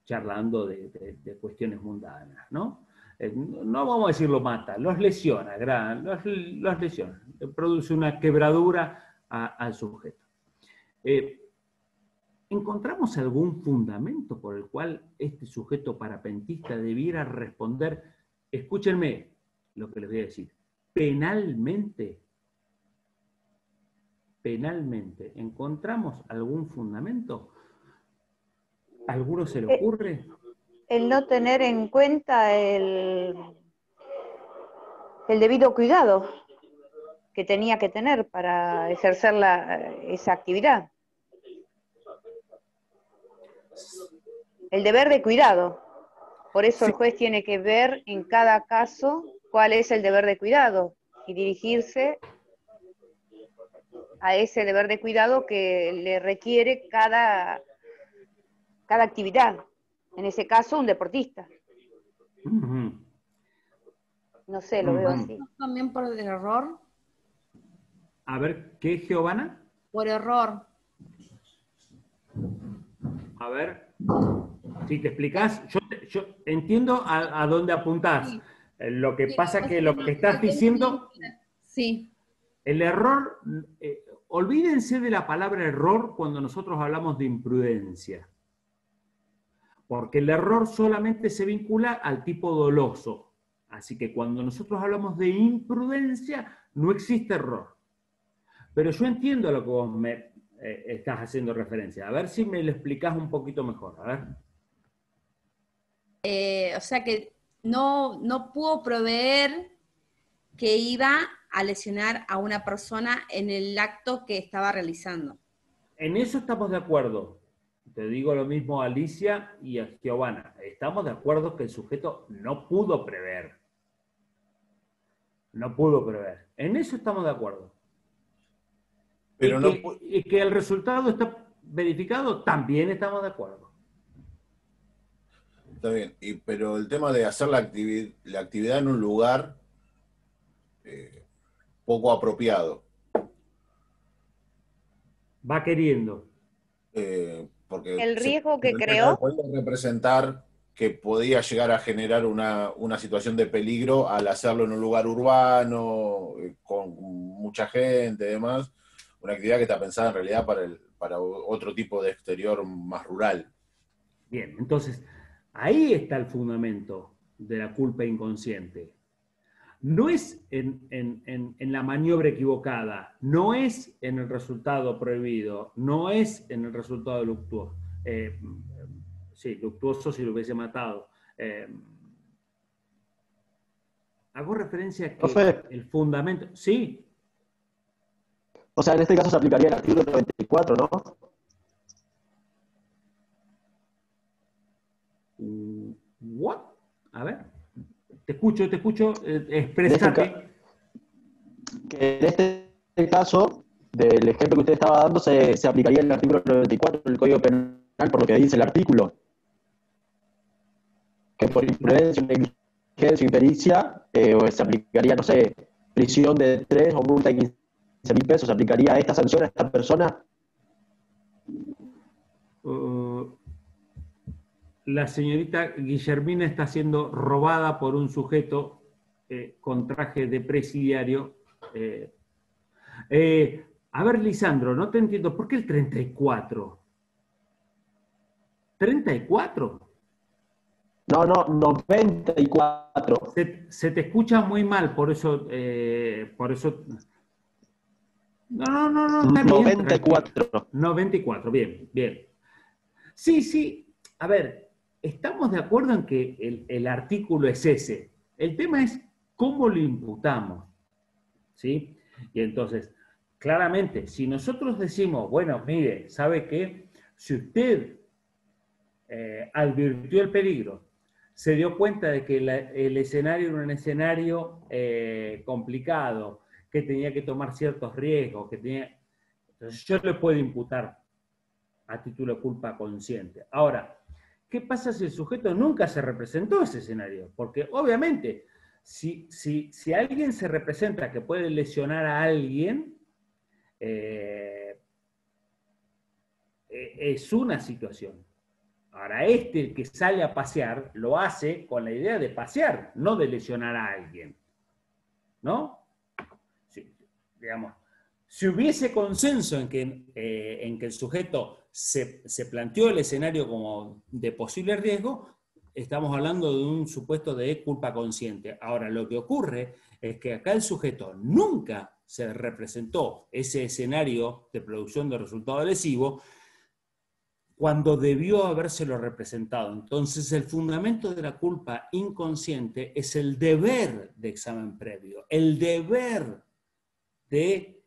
charlando de cuestiones mundanas, ¿no? No vamos a decir lo mata, los lesiona, los lesiona, produce una quebradura al sujeto. ¿Encontramos algún fundamento por el cual este sujeto parapentista debiera responder, escúchenme lo que les voy a decir, penalmente? Penalmente, ¿encontramos algún fundamento? ¿A alguno se le ocurre? El no tener en cuenta el debido cuidado que tenía que tener para ejercer esa actividad. El deber de cuidado. Por eso el juez tiene que ver en cada caso cuál es el deber de cuidado y dirigirse a ese deber de cuidado que le requiere cada actividad. En ese caso, un deportista. No sé, lo veo así. ¿También por error? A ver, ¿qué, Giovanna? Por error. A ver, si te explicás, yo entiendo a dónde apuntás. Sí. Lo que pasa es que lo que estás diciendo... Sí. El error olvídense de la palabra error cuando nosotros hablamos de imprudencia. Porque el error solamente se vincula al tipo doloso. Así que cuando nosotros hablamos de imprudencia, no existe error. Pero yo entiendo a lo que vos me estás haciendo referencia. A ver si me lo explicás un poquito mejor. A ver. O sea que no pudo proveer que iba a lesionar a una persona en el acto que estaba realizando. En eso estamos de acuerdo. Te digo lo mismo a Alicia y a Giovanna. Estamos de acuerdo que el sujeto no pudo prever. No pudo prever. En eso estamos de acuerdo. Pero y que el resultado está verificado, también estamos de acuerdo. Está bien, pero el tema de hacer la actividad en un lugar poco apropiado. Va queriendo. Porque el riesgo que creó. Podía representar que podía llegar a generar una situación de peligro al hacerlo en un lugar urbano, con mucha gente y demás. Una actividad que está pensada en realidad para otro tipo de exterior más rural. Bien, entonces, ahí está el fundamento de la culpa inconsciente. No es en la maniobra equivocada, no es en el resultado prohibido, no es en el resultado luctuoso. Sí, luctuoso si lo hubiese matado. Hago referencia a que Profe. el fundamento... Sí. O sea, en este caso se aplicaría el artículo 94, ¿no? ¿What? A ver. Te escucho, expresate. Que en este caso, del ejemplo que usted estaba dando, se aplicaría el artículo 94 del Código Penal, por lo que dice el artículo. Que por imprudencia, negligencia o impericia, se aplicaría, no sé, prisión de 3 o multa de 15.000 pesos. ¿Se aplicaría esta sanción a esta persona? La señorita Guillermina está siendo robada por un sujeto con traje de presidiario. A ver, Lisandro, no te entiendo. ¿Por qué el 34? ¿34? No, 94. Se te escucha muy mal, por eso... No, está bien. 94. 94, bien. Sí, a ver, estamos de acuerdo en que el artículo es ese. El tema es cómo lo imputamos, ¿sí? Y entonces, claramente, si nosotros decimos, bueno, mire, ¿sabe qué? Si usted advirtió el peligro, se dio cuenta de que el escenario era un escenario complicado, que tenía que tomar ciertos riesgos, entonces yo le puedo imputar a título de culpa consciente. Ahora, ¿qué pasa si el sujeto nunca se representó ese escenario? Porque obviamente, si alguien se representa que puede lesionar a alguien, es una situación. Ahora, el que sale a pasear, lo hace con la idea de pasear, no de lesionar a alguien. ¿No? Digamos, si hubiese consenso en que el sujeto se planteó el escenario como de posible riesgo, estamos hablando de un supuesto de culpa consciente. Ahora, lo que ocurre es que acá el sujeto nunca se representó ese escenario de producción de resultado lesivo cuando debió habérselo representado. Entonces, el fundamento de la culpa inconsciente es el deber de examen previo, el deber de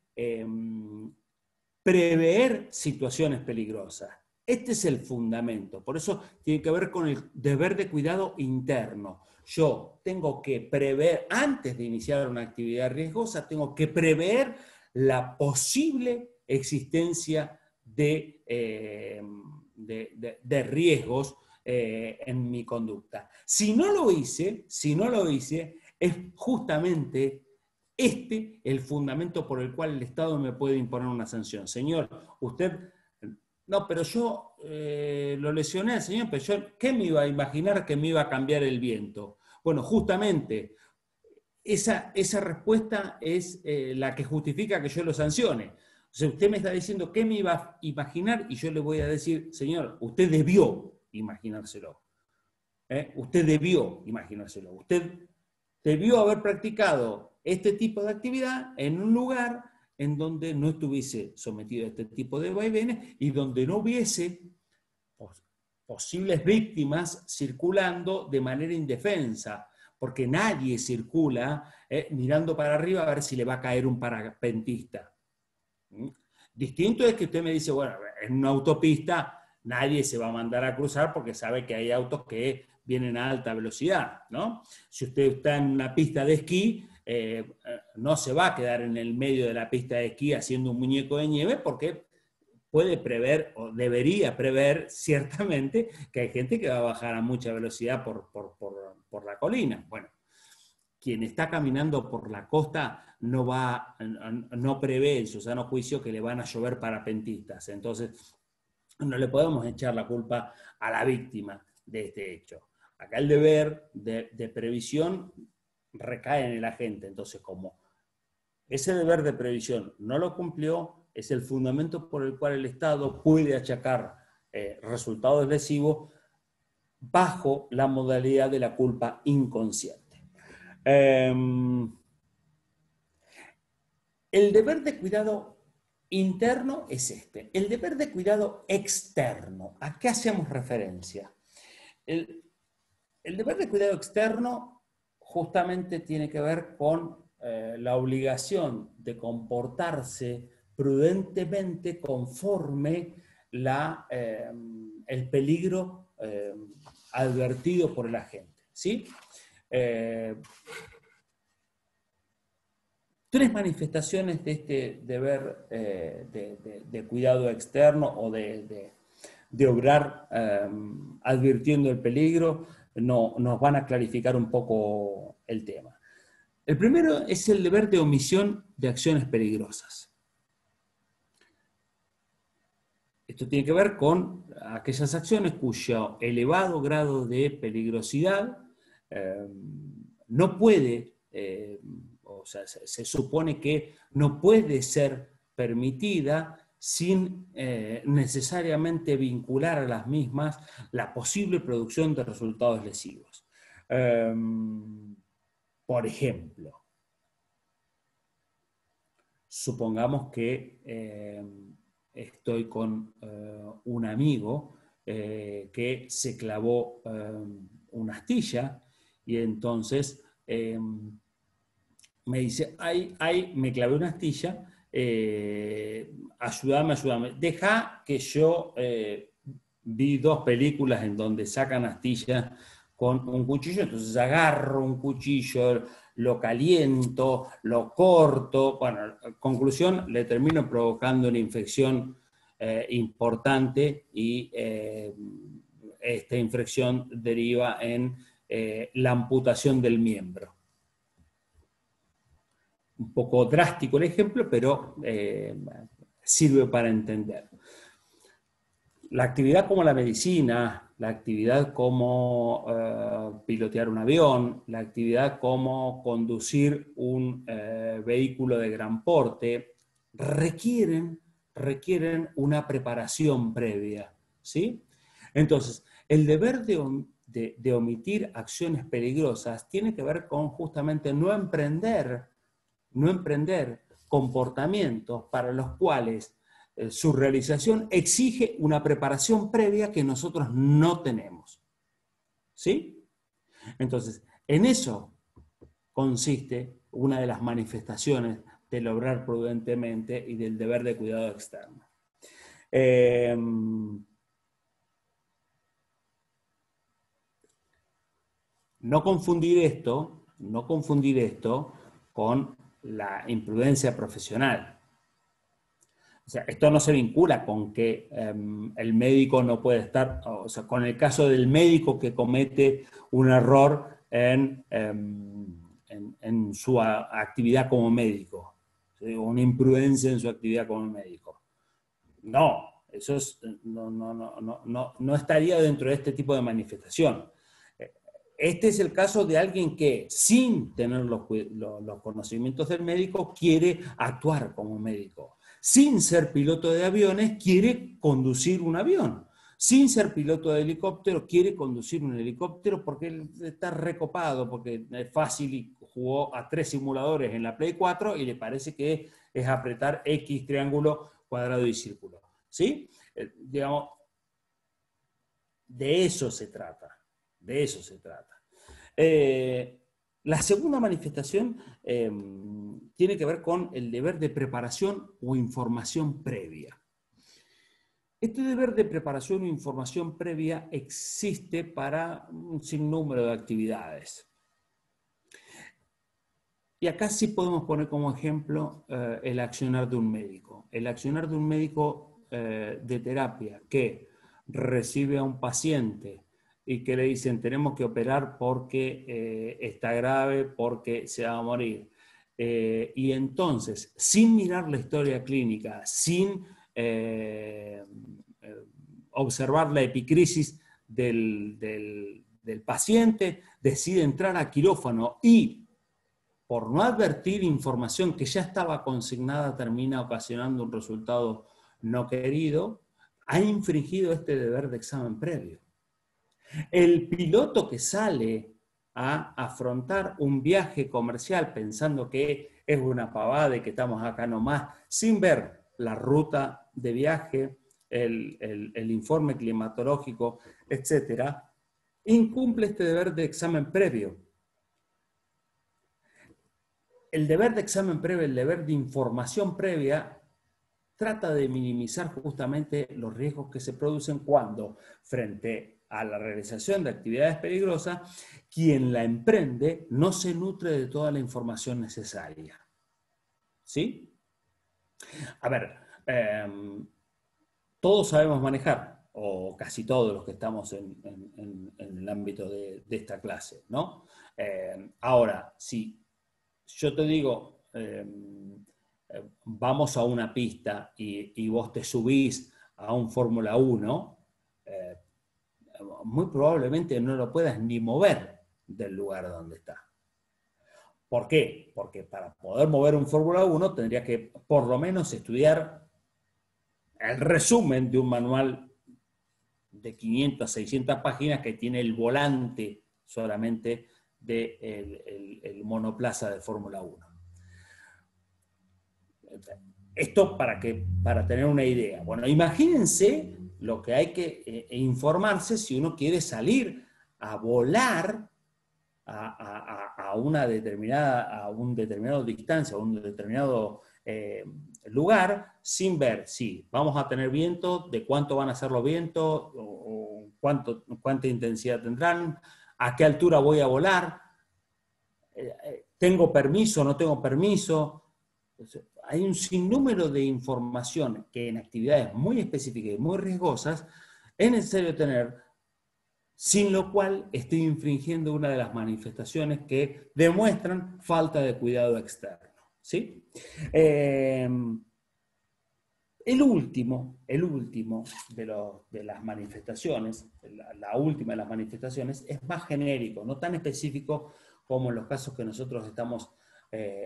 prever situaciones peligrosas. Este es el fundamento. Por eso tiene que ver con el deber de cuidado interno. Yo tengo que prever, antes de iniciar una actividad riesgosa, tengo que prever la posible existencia de riesgos en mi conducta. Si no lo hice, es justamente el fundamento por el cual el Estado me puede imponer una sanción. Señor, usted, no, pero yo lo lesioné, señor, pero yo, ¿qué me iba a imaginar que me iba a cambiar el viento? Bueno, justamente, esa respuesta es la que justifica que yo lo sancione. O Entonces usted me está diciendo qué me iba a imaginar y yo le voy a decir, señor, usted debió imaginárselo. Usted debió imaginárselo. Usted debió haber practicado este tipo de actividad en un lugar en donde no estuviese sometido a este tipo de vaivenes y donde no hubiese posibles víctimas circulando de manera indefensa, porque nadie circula mirando para arriba a ver si le va a caer un parapentista. Distinto es que usted me dice, bueno, en una autopista nadie se va a mandar a cruzar porque sabe que hay autos que vienen a alta velocidad, ¿no? Si usted está en una pista de esquí, no se va a quedar en el medio de la pista de esquí haciendo un muñeco de nieve porque puede prever, o debería prever ciertamente, que hay gente que va a bajar a mucha velocidad por la colina. Bueno, quien está caminando por la costa no prevé en su sano juicio que le van a llover parapentistas. Entonces, no le podemos echar la culpa a la víctima de este hecho. Acá el deber de previsión recae en el agente. Entonces, como ese deber de previsión no lo cumplió, es el fundamento por el cual el Estado puede achacar resultados lesivos bajo la modalidad de la culpa inconsciente. El deber de cuidado interno es este. El deber de cuidado externo, ¿a qué hacemos referencia? El deber de cuidado externo justamente tiene que ver con la obligación de comportarse prudentemente conforme el peligro advertido por el agente, ¿sí? Tres manifestaciones de este deber de cuidado externo o de obrar advirtiendo el peligro nos van a clarificar un poco el tema. El primero es el deber de omisión de acciones peligrosas. Esto tiene que ver con aquellas acciones cuyo elevado grado de peligrosidad no puede, o sea, se supone que no puede ser permitida sin necesariamente vincular a las mismas la posible producción de resultados lesivos. Por ejemplo, supongamos que estoy con un amigo que se clavó una astilla y entonces me dice, ay, me clavé una astilla, ayúdame. Deja que yo vi 2 películas en donde sacan astillas con un cuchillo, entonces agarro un cuchillo, lo caliento, lo corto, bueno, conclusión, le termino provocando una infección importante y esta infección deriva en la amputación del miembro. Un poco drástico el ejemplo, pero sirve para entender. La actividad como la medicina, la actividad como pilotear un avión, la actividad como conducir un vehículo de gran porte, requieren una preparación previa, ¿sí? Entonces, el deber de omitir acciones peligrosas tiene que ver con justamente no emprender comportamientos para los cuales su realización exige una preparación previa que nosotros no tenemos. ¿Sí? Entonces, en eso consiste una de las manifestaciones del obrar prudentemente y del deber de cuidado externo. No confundir esto con la imprudencia profesional. O sea, esto no se vincula con que el médico no puede estar, o sea, con el caso del médico que comete un error en su actividad como médico, ¿sí? Una imprudencia en su actividad como médico. No, eso no estaría dentro de este tipo de manifestación. Este es el caso de alguien que, sin tener los conocimientos del médico, quiere actuar como médico. sin ser piloto de aviones, quiere conducir un avión. Sin ser piloto de helicóptero, quiere conducir un helicóptero porque él está recopado, porque es fácil y jugó a 3 simuladores en la Play 4 y le parece que es apretar X, triángulo, cuadrado y círculo. ¿Sí? Digamos, de eso se trata. De eso se trata. La segunda manifestación tiene que ver con el deber de preparación o información previa. Este deber de preparación o información previa existe para un sinnúmero de actividades. Y acá sí podemos poner como ejemplo el accionar de un médico. El accionar de un médico de terapia que recibe a un paciente y que le dicen tenemos que operar porque está grave, porque se va a morir. Y entonces, sin mirar la historia clínica, sin observar la epicrisis del paciente, decide entrar a quirófano y, por no advertir información que ya estaba consignada, termina ocasionando un resultado no querido, ha infringido este deber de examen previo. El piloto que sale a afrontar un viaje comercial pensando que es una pavada y que estamos acá nomás, sin ver la ruta de viaje, el informe climatológico, etc., incumple este deber de examen previo. El deber de examen previo, el deber de información previa, trata de minimizar justamente los riesgos que se producen cuando, frente a la realización de actividades peligrosas, quien la emprende no se nutre de toda la información necesaria. ¿Sí? A ver, todos sabemos manejar, o casi todos los que estamos en el ámbito de esta clase, ¿no? Ahora, si yo te digo, vamos a una pista y vos te subís a un Fórmula 1, muy probablemente no lo puedas ni mover del lugar donde está. ¿Por qué? Porque para poder mover un Fórmula 1 tendrías que por lo menos estudiar el resumen de un manual de 500 a 600 páginas que tiene el volante solamente del monoplaza de Fórmula 1. Esto para tener una idea. Bueno, imagínense lo que hay que informarse si uno quiere salir a volar a una determinada distancia, a un determinado lugar, sin ver si vamos a tener viento, de cuánto van a ser los vientos, o cuánta intensidad tendrán, a qué altura voy a volar, tengo permiso, no tengo permiso. Hay un sinnúmero de información que en actividades muy específicas y muy riesgosas es necesario tener, sin lo cual estoy infringiendo una de las manifestaciones que demuestran falta de cuidado externo. ¿Sí? El último de las manifestaciones, la última de las manifestaciones, es más genérico, no tan específico como en los casos que nosotros estamos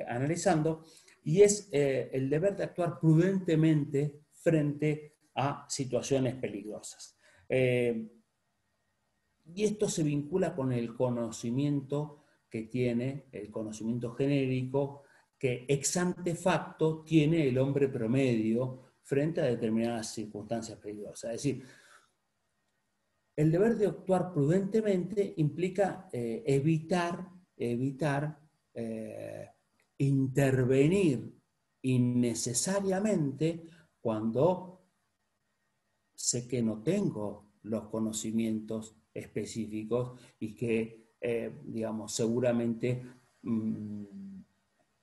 analizando, y es el deber de actuar prudentemente frente a situaciones peligrosas. Y esto se vincula con el conocimiento que tiene, el conocimiento genérico, que ex ante facto tiene el hombre promedio frente a determinadas circunstancias peligrosas. Es decir, el deber de actuar prudentemente implica evitar intervenir innecesariamente cuando sé que no tengo los conocimientos específicos y que, digamos, seguramente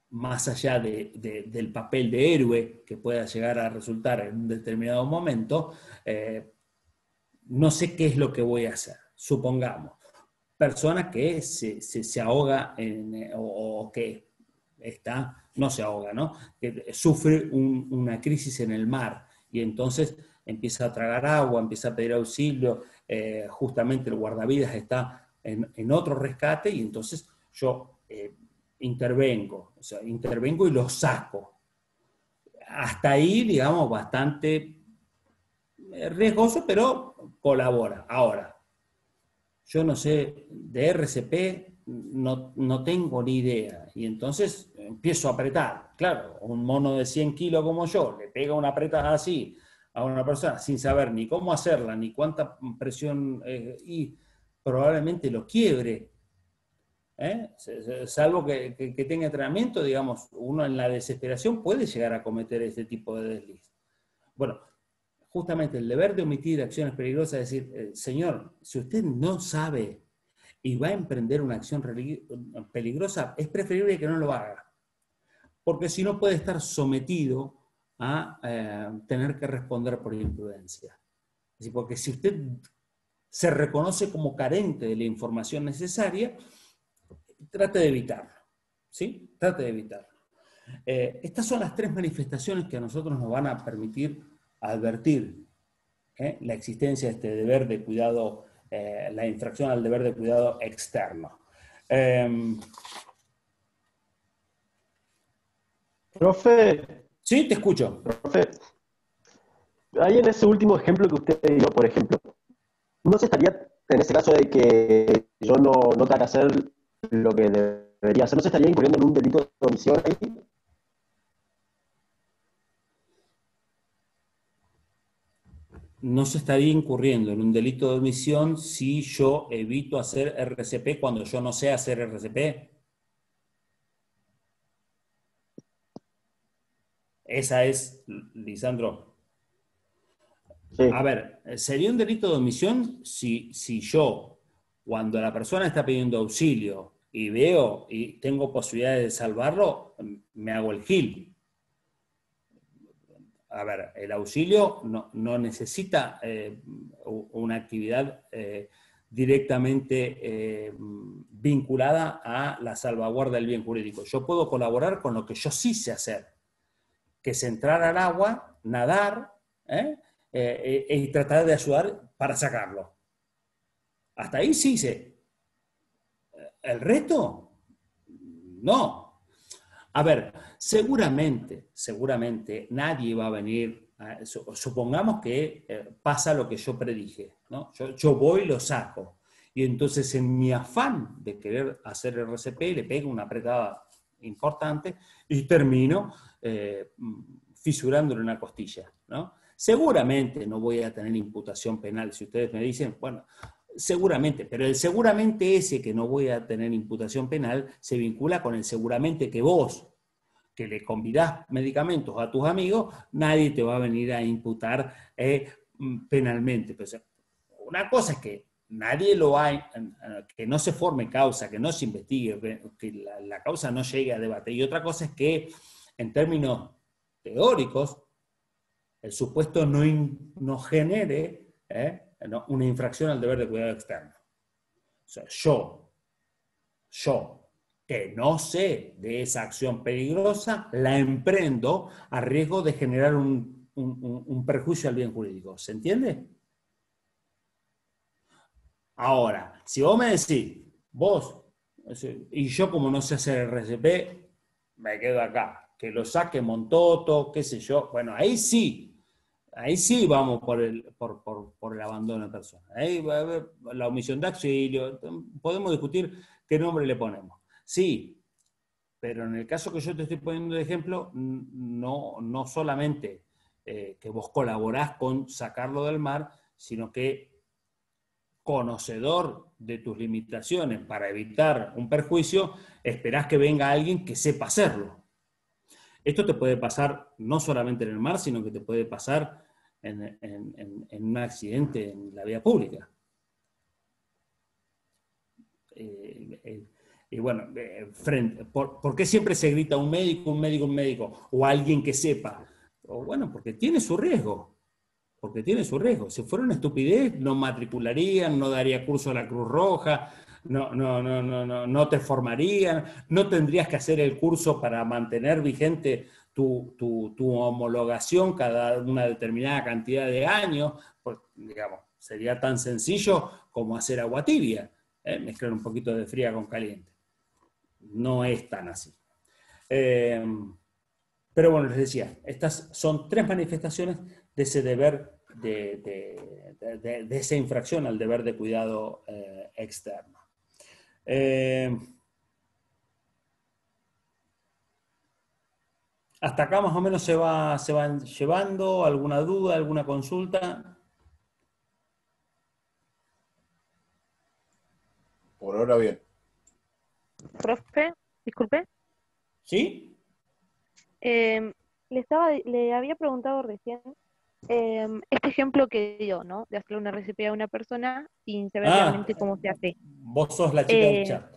más allá del papel de héroe que pueda llegar a resultar en un determinado momento, no sé qué es lo que voy a hacer. Supongamos, persona que se ahoga o que no se ahoga, ¿no? Que sufre una crisis en el mar y entonces empieza a tragar agua, empieza a pedir auxilio, justamente el guardavidas está en otro rescate y entonces yo intervengo y lo saco. hasta ahí, digamos, bastante riesgoso, pero colabora. Ahora, yo no sé, de RCP no tengo ni idea. Y entonces empiezo a apretar. Claro, un mono de 100 kilos como yo le pega una apretada así a una persona sin saber ni cómo hacerla, ni cuánta presión, y probablemente lo quiebre. Salvo que tenga entrenamiento, digamos, uno en la desesperación puede llegar a cometer este tipo de desliz. Bueno, justamente el deber de omitir acciones peligrosas es decir, señor, si usted no sabe y va a emprender una acción peligrosa, es preferible que no lo haga, porque si no puede estar sometido a tener que responder por imprudencia. Es decir, porque si usted se reconoce como carente de la información necesaria, trate de evitarlo, ¿sí? Trate de evitarlo. Estas son las 3 manifestaciones que a nosotros nos van a permitir advertir la existencia de este deber de cuidado, la infracción al deber de cuidado externo. Profe, Sí, te escucho. profe, ahí en ese último ejemplo que usted dio, por ejemplo, ¿no se estaría, en ese caso de que yo no tenga que hacer lo que debería hacer, no se estaría incurriendo en un delito de omisión ahí? No se estaría incurriendo en un delito de omisión si yo evito hacer RCP cuando yo no sé hacer RCP. Esa es, Lisandro. Sí. A ver, sería un delito de omisión si yo, cuando la persona está pidiendo auxilio y veo y tengo posibilidades de salvarlo, me hago el gil. A ver, el auxilio no necesita una actividad directamente vinculada a la salvaguarda del bien jurídico. Yo puedo colaborar con lo que yo sí sé hacer, que es entrar al agua, nadar, y tratar de ayudar para sacarlo. Hasta ahí sí sé. ¿El resto? No. A ver, seguramente nadie va a venir, supongamos que pasa lo que yo predije, ¿no? Yo voy y lo saco. Y entonces en mi afán de querer hacer el RCP le pego una apretada importante y termino fisurándole una costilla, ¿no? Seguramente no voy a tener imputación penal. Si ustedes me dicen, bueno, seguramente, pero el seguramente ese que no voy a tener imputación penal se vincula con el seguramente que vos, que le convidás medicamentos a tus amigos, nadie te va a venir a imputar penalmente. Pues, una cosa es que nadie lo ha, que no se forme causa, que no se investigue, que la causa no llegue a debate. Y otra cosa es que, en términos teóricos, el supuesto no genere una infracción al deber de cuidado externo. O sea, yo, que no sé de esa acción peligrosa, la emprendo a riesgo de generar un perjuicio al bien jurídico. ¿Se entiende? Ahora, si vos me decís, vos, y yo como no sé hacer RCP, me quedo acá, que lo saque Montoto, qué sé yo, bueno, ahí sí vamos por el abandono de personas. Ahí va a haber la omisión de auxilio, podemos discutir qué nombre le ponemos. Sí, pero en el caso que yo te estoy poniendo de ejemplo, no solamente que vos colaborás con sacarlo del mar, sino que conocedor de tus limitaciones para evitar un perjuicio, esperás que venga alguien que sepa hacerlo. Esto te puede pasar no solamente en el mar, sino que te puede pasar en un accidente en la vía pública. Y bueno, ¿por qué siempre se grita un médico, un médico, un médico? O alguien que sepa. O bueno, porque tiene su riesgo. Porque tiene su riesgo. Si fuera una estupidez, no matricularían, no daría curso a la Cruz Roja, no te formarían, no tendrías que hacer el curso para mantener vigente tu homologación cada una determinada cantidad de años. Pues, digamos, sería tan sencillo como hacer agua tibia, mezclar un poquito de fría con caliente. No es tan así. Pero bueno, les decía, estas son 3 manifestaciones de ese deber, de esa infracción al deber de cuidado externo. Hasta acá más o menos se van llevando. ¿Alguna duda, alguna consulta? Por ahora bien. Profe, disculpe. ¿Sí? Le había preguntado recién este ejemplo que dio, ¿no? De hacerle una RCP a una persona sin saber realmente cómo se hace. Vos sos la chica del chat.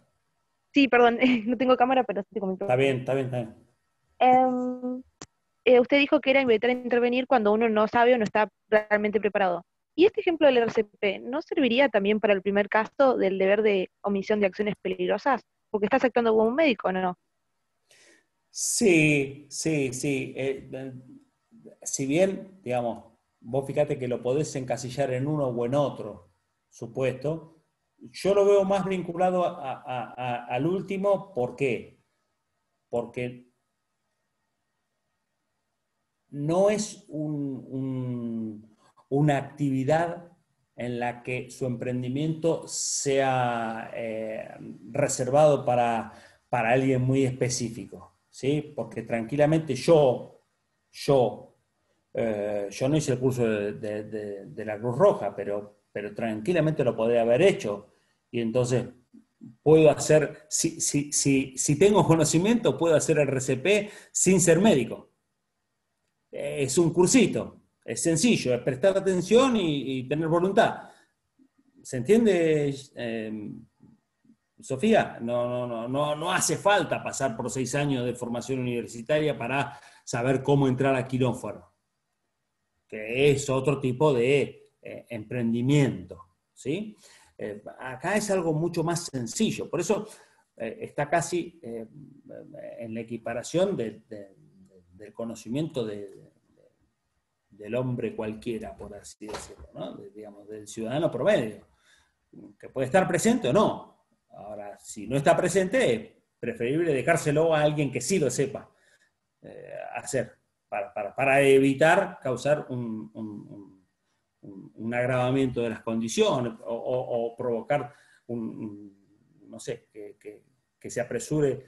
Sí, perdón, no tengo cámara, pero sí te comento. Está bien, está bien, está bien. Usted dijo que era invitar a intervenir cuando uno no sabe o no está realmente preparado. ¿Y este ejemplo del RCP no serviría también para el primer caso del deber de omisión de acciones peligrosas? Porque estás actuando como un médico, ¿no? Sí. Si bien, digamos, vos fíjate que lo podés encasillar en uno o en otro supuesto, yo lo veo más vinculado al último. ¿Por qué? Porque no es una actividad en la que su emprendimiento sea reservado para alguien muy específico, ¿sí? Porque tranquilamente yo no hice el curso de la Cruz Roja, pero tranquilamente lo podría haber hecho. Y entonces puedo hacer, si tengo conocimiento, puedo hacer el RCP sin ser médico. Es un cursito, es sencillo, es prestar atención y tener voluntad. ¿Se entiende, Sofía? No hace falta pasar por 6 años de formación universitaria para saber cómo entrar a quirófano, que es otro tipo de emprendimiento, ¿sí? Acá es algo mucho más sencillo, por eso está casi en la equiparación del conocimiento del hombre cualquiera, por así decirlo, ¿no? Digamos, del ciudadano promedio, que puede estar presente o no. Ahora, si no está presente, es preferible dejárselo a alguien que sí lo sepa hacer, para evitar causar un agravamiento de las condiciones o provocar no sé, que se apresure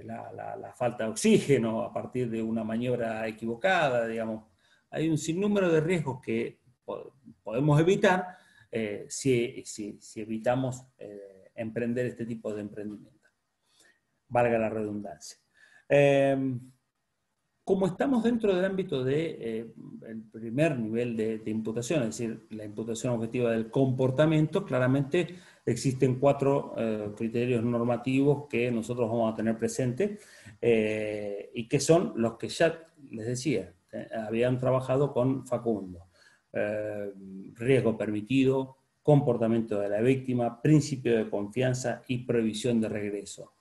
la falta de oxígeno a partir de una maniobra equivocada, digamos. Hay un sinnúmero de riesgos que podemos evitar si evitamos emprender este tipo de emprendimiento. Valga la redundancia. Como estamos dentro del ámbito del primer nivel de imputación, es decir, la imputación objetiva del comportamiento, claramente existen 4 criterios normativos que nosotros vamos a tener presentes y que son los que ya les decía, habían trabajado con Facundo. Riesgo permitido, comportamiento de la víctima, principio de confianza y prohibición de regreso.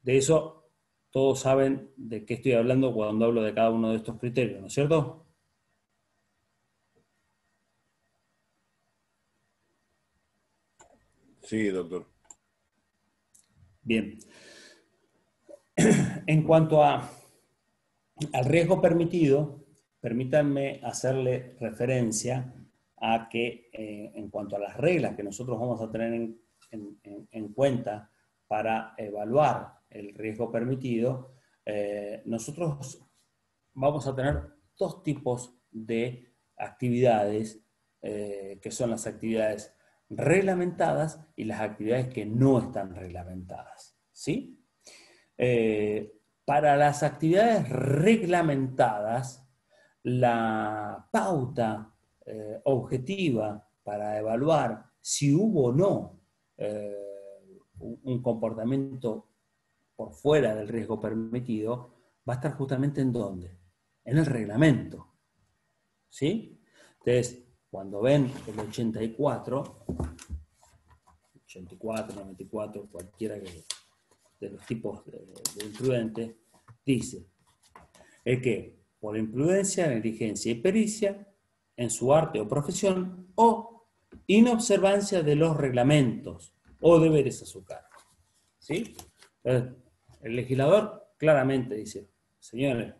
De eso todos saben de qué estoy hablando cuando hablo de cada uno de estos criterios, ¿no es cierto? Sí, doctor. Bien. En cuanto al riesgo permitido, permítanme hacerle referencia a que en cuanto a las reglas que nosotros vamos a tener en cuenta para evaluar el riesgo permitido, nosotros vamos a tener 2 tipos de actividades, que son las actividades reglamentadas y las actividades que no están reglamentadas, ¿sí? Para las actividades reglamentadas, la pauta objetiva para evaluar si hubo o no un comportamiento por fuera del riesgo permitido va a estar justamente ¿en dónde? En el reglamento, ¿sí? Entonces, cuando ven el 84, 94, cualquiera de los tipos de imprudentes, dice que por imprudencia, negligencia y pericia en su arte o profesión o inobservancia de los reglamentos o deberes a su cargo, ¿sí? Entonces, el legislador claramente dice, señores,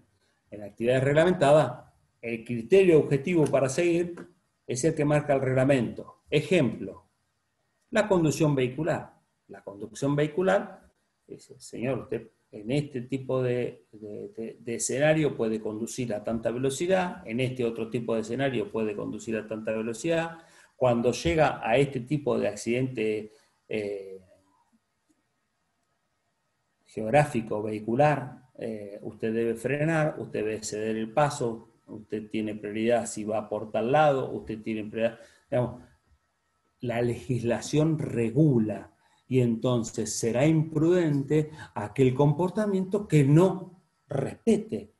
En actividades reglamentadas, el criterio objetivo para seguir es el que marca el reglamento. Ejemplo, la conducción vehicular. La conducción vehicular, dice, señor, usted en este tipo de escenario puede conducir a tanta velocidad, en este otro tipo de escenario puede conducir a tanta velocidad. Cuando llega a este tipo de accidente geográfico vehicular, usted debe frenar, usted debe ceder el paso, usted tiene prioridad si va por tal lado, usted tiene prioridad, digamos, la legislación regula y entonces será imprudente aquel comportamiento que no respete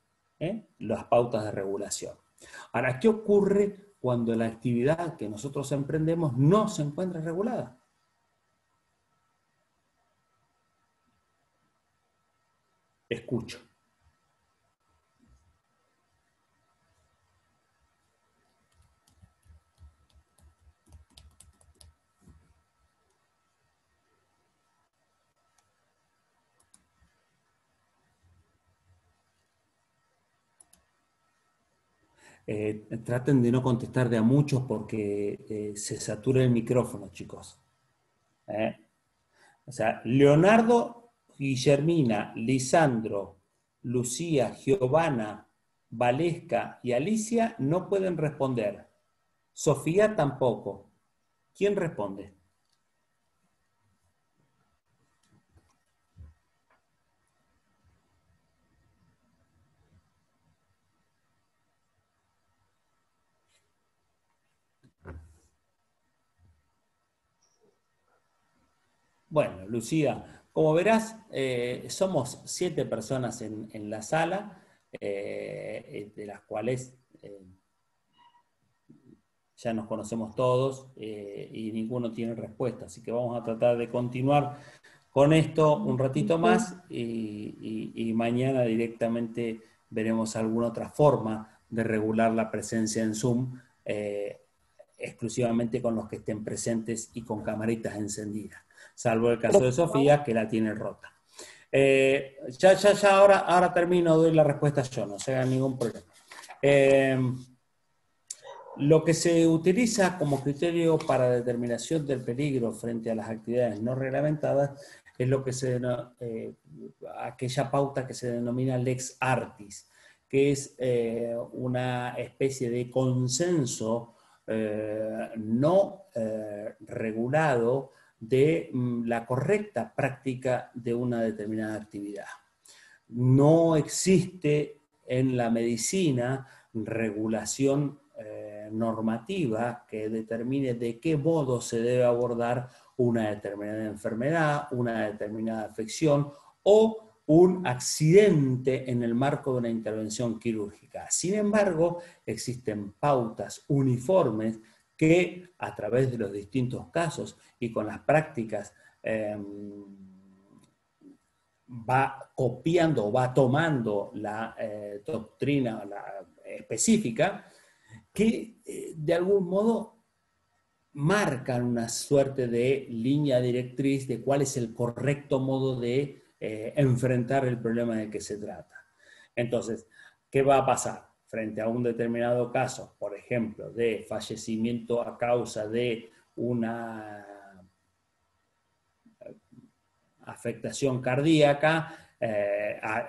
las pautas de regulación. Ahora, ¿qué ocurre cuando la actividad que nosotros emprendemos no se encuentra regulada? Escucho. Traten de no contestar de a muchos porque se satura el micrófono, chicos. O sea, Leonardo, Guillermina, Lisandro, Lucía, Giovanna, Valesca y Alicia no pueden responder. Sofía tampoco. ¿Quién responde? Bueno, Lucía, como verás, somos 7 personas en la sala, de las cuales ya nos conocemos todos y ninguno tiene respuesta. Así que vamos a tratar de continuar con esto un ratito más y mañana directamente veremos alguna otra forma de regular la presencia en Zoom, exclusivamente con los que estén presentes y con camaritas encendidas, salvo el caso de Sofía, que la tiene rota. Ahora termino, doy la respuesta yo, no se haga ningún problema. Lo que se utiliza como criterio para determinación del peligro frente a las actividades no reglamentadas es lo que aquella pauta que se denomina lex artis, que es una especie de consenso no regulado de la correcta práctica de una determinada actividad. No existe en la medicina regulación normativa que determine de qué modo se debe abordar una determinada enfermedad, una determinada afección o un accidente en el marco de una intervención quirúrgica. Sin embargo, existen pautas uniformes que a través de los distintos casos y con las prácticas va copiando o va tomando la doctrina específica que de algún modo marcan una suerte de línea directriz de cuál es el correcto modo de enfrentar el problema del que se trata. Entonces, ¿qué va a pasar? Frente a un determinado caso, por ejemplo, de fallecimiento a causa de una afectación cardíaca,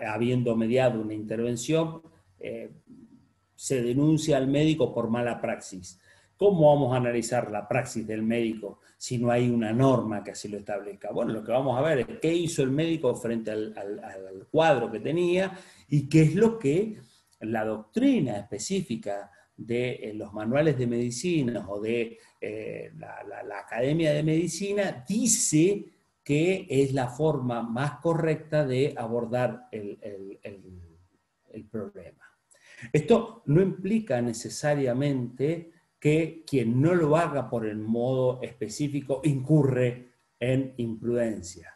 habiendo mediado una intervención, se denuncia al médico por mala praxis. ¿Cómo vamos a analizar la praxis del médico si no hay una norma que así lo establezca? Bueno, lo que vamos a ver es qué hizo el médico frente al cuadro que tenía y qué es lo que la doctrina específica de los manuales de medicina o de la Academia de Medicina dice que es la forma más correcta de abordar el problema. Esto no implica necesariamente que quien no lo haga por el modo específico incurre en imprudencia.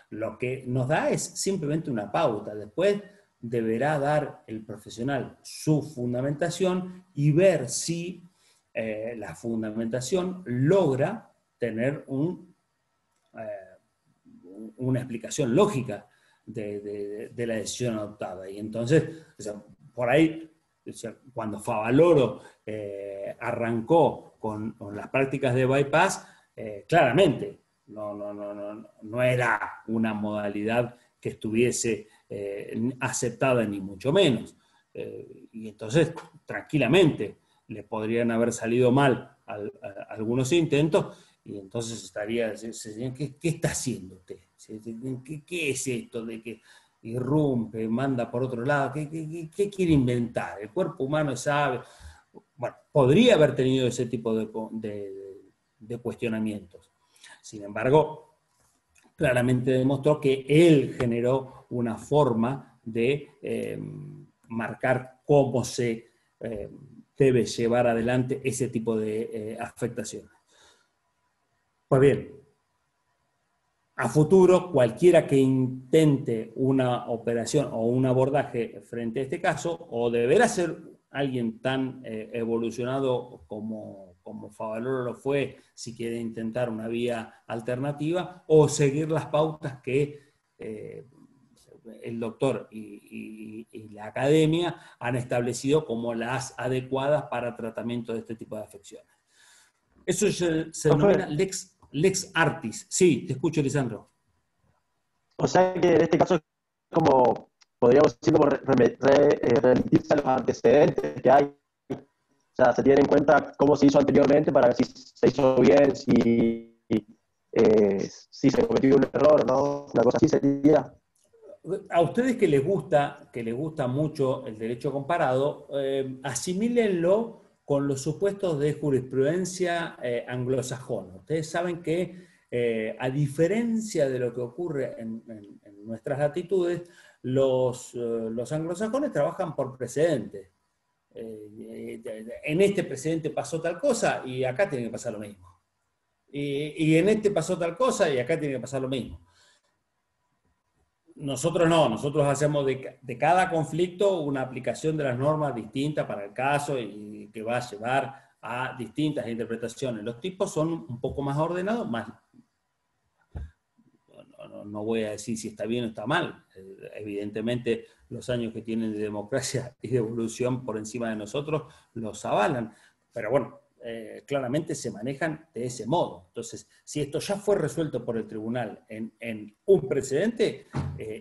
Lo que nos da es simplemente una pauta. Después deberá dar el profesional su fundamentación y ver si la fundamentación logra tener una explicación lógica de la decisión adoptada. Y entonces, o sea, por ahí, o sea, cuando Favaloro arrancó con las prácticas de bypass, claramente no era una modalidad que estuviese aceptada ni mucho menos. Y entonces, tranquilamente, le podrían haber salido mal algunos intentos, y entonces estaría, ¿qué está haciendo usted? ¿Qué es esto de que irrumpe, manda por otro lado? ¿Qué quiere inventar? El cuerpo humano sabe. Bueno, podría haber tenido ese tipo de cuestionamientos. Sin embargo, claramente demostró que él generó una forma de marcar cómo se debe llevar adelante ese tipo de afectaciones. Pues bien, a futuro, cualquiera que intente una operación o un abordaje frente a este caso, o deberá ser alguien tan evolucionado como Favaloro lo fue, si quiere intentar una vía alternativa, o seguir las pautas que el doctor y la academia han establecido como las adecuadas para tratamiento de este tipo de afecciones. Eso se denomina lex artis. Sí, te escucho, Lisandro. O sea que en este caso es como, podríamos decir, como remitirse a los antecedentes que hay. O sea, se tiene en cuenta cómo se hizo anteriormente para ver si se hizo bien, si se cometió un error, ¿no? Una cosa así sería. A ustedes que les gusta mucho el derecho comparado, asimílenlo con los supuestos de jurisprudencia anglosajona. Ustedes saben que, a diferencia de lo que ocurre en nuestras latitudes, los anglosajones trabajan por precedentes. En este precedente pasó tal cosa y acá tiene que pasar lo mismo. Y en este pasó tal cosa y acá tiene que pasar lo mismo. Nosotros no, nosotros hacemos de cada conflicto una aplicación de las normas distinta para el caso y que va a llevar a distintas interpretaciones. Los tipos son un poco más ordenados, no voy a decir si está bien o está mal. Evidentemente los años que tienen de democracia y de evolución por encima de nosotros los avalan, pero bueno, claramente se manejan de ese modo. Entonces, si esto ya fue resuelto por el tribunal en un precedente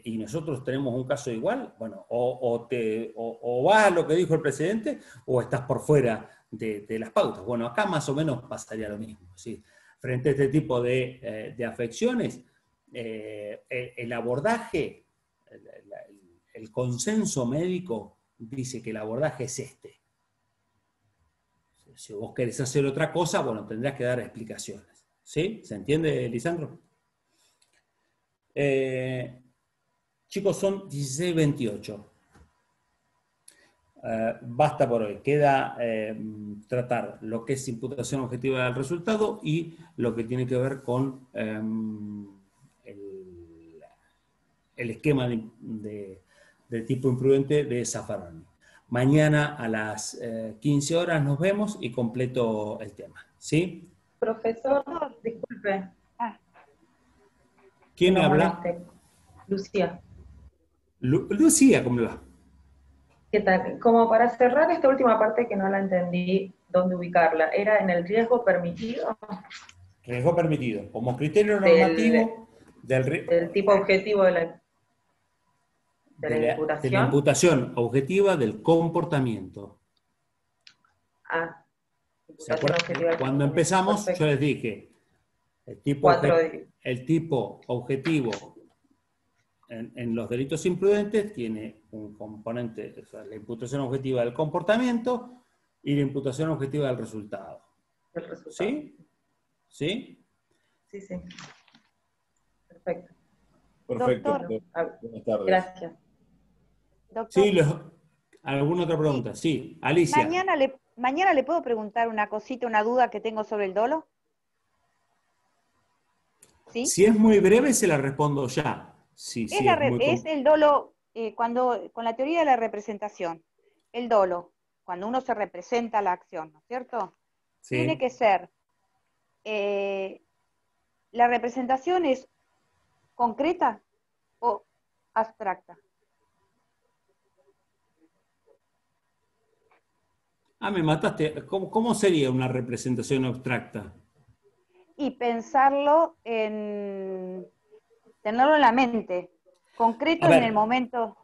y nosotros tenemos un caso igual, bueno, o vas a lo que dijo el presidente o estás por fuera de las pautas. Bueno, acá más o menos pasaría lo mismo, ¿sí? Frente a este tipo de afecciones, el abordaje, el consenso médico dice que el abordaje es este. Si vos querés hacer otra cosa, bueno, tendrás que dar explicaciones. ¿Sí? ¿Se entiende, Lisandro? Chicos, son 16:28. Basta por hoy. Queda tratar lo que es imputación objetiva del resultado y lo que tiene que ver con el esquema de tipo imprudente de Zaffaroni. Mañana a las 15 horas nos vemos y completo el tema. ¿Sí? Profesor, disculpe. ¿Quién No habla? moleste. Lucía. Lucía, ¿cómo le va? ¿Qué tal? Como para cerrar esta última parte que no la entendí, ¿dónde ubicarla? ¿Era en el riesgo permitido? Riesgo permitido. Como criterio normativo del tipo objetivo de la imputación. De la imputación objetiva del comportamiento. ¿Se acuerdan? Cuando empezamos, perfecto. Yo les dije, el tipo objetivo en los delitos imprudentes tiene un componente, o sea, la imputación objetiva del comportamiento y la imputación objetiva del resultado. El resultado. ¿Sí? ¿Sí? Sí, sí. Perfecto. Perfecto. Doctor. Buenas tardes. Gracias. Doctor, Sí, ¿alguna otra pregunta? Sí, Alicia. Mañana le puedo preguntar una cosita, una duda que tengo sobre el dolo. ¿Sí? Si es muy breve, se la respondo ya. Sí, es el dolo, con la teoría de la representación, el dolo, cuando uno se representa la acción, ¿no es cierto? Sí. Tiene que ser, ¿la representación es concreta o abstracta? Ah, me mataste. ¿Cómo sería una representación abstracta? Y pensarlo tenerlo en la mente, concreto en el momento,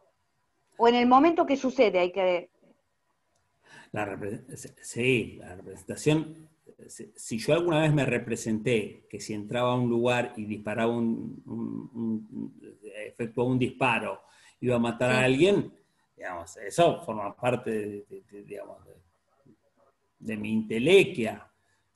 o en el momento que sucede, hay que... Sí, la representación, si yo alguna vez me representé que si entraba a un lugar y disparaba efectuaba un disparo, iba a matar a alguien, digamos, eso forma parte de mi intelequia.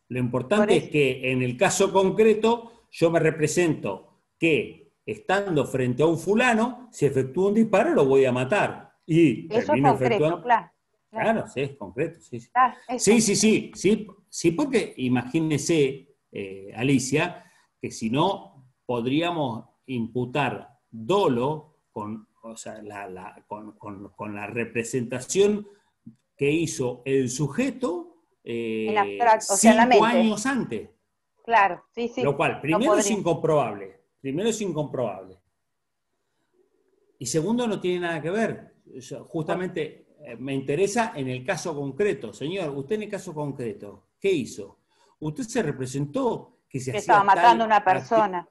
Lo importante es que en el caso concreto yo me represento que estando frente a un fulano, si efectúo un disparo lo voy a matar. Y eso es concreto, claro. Claro, sí, es concreto. Sí, Claro, sí, porque imagínese, Alicia, que si no podríamos imputar dolo con la representación que hizo el sujeto en abstracto, o sea, en la 5 mente. años antes. Claro, sí. Lo cual, primero no es incomprobable. Y segundo, no tiene nada que ver. Justamente me interesa en el caso concreto. Señor, usted en el caso concreto, ¿qué hizo? Usted se representó que se estaba matando a una persona.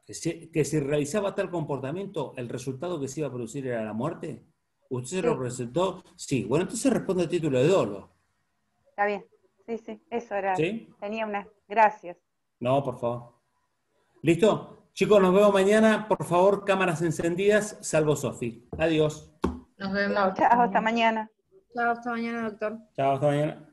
Que si realizaba tal comportamiento, el resultado que se iba a producir era la muerte. ¿Usted se lo representó? Sí. Bueno, entonces responde a título de dolo. Está bien. Sí, eso era. ¿Sí? Tenía unas... Gracias. No, por favor. ¿Listo? Chicos, nos vemos mañana. Por favor, cámaras encendidas, salvo Sofi. Adiós. Nos vemos. Chao, hasta mañana. Chao, hasta mañana, doctor. Chao, hasta mañana.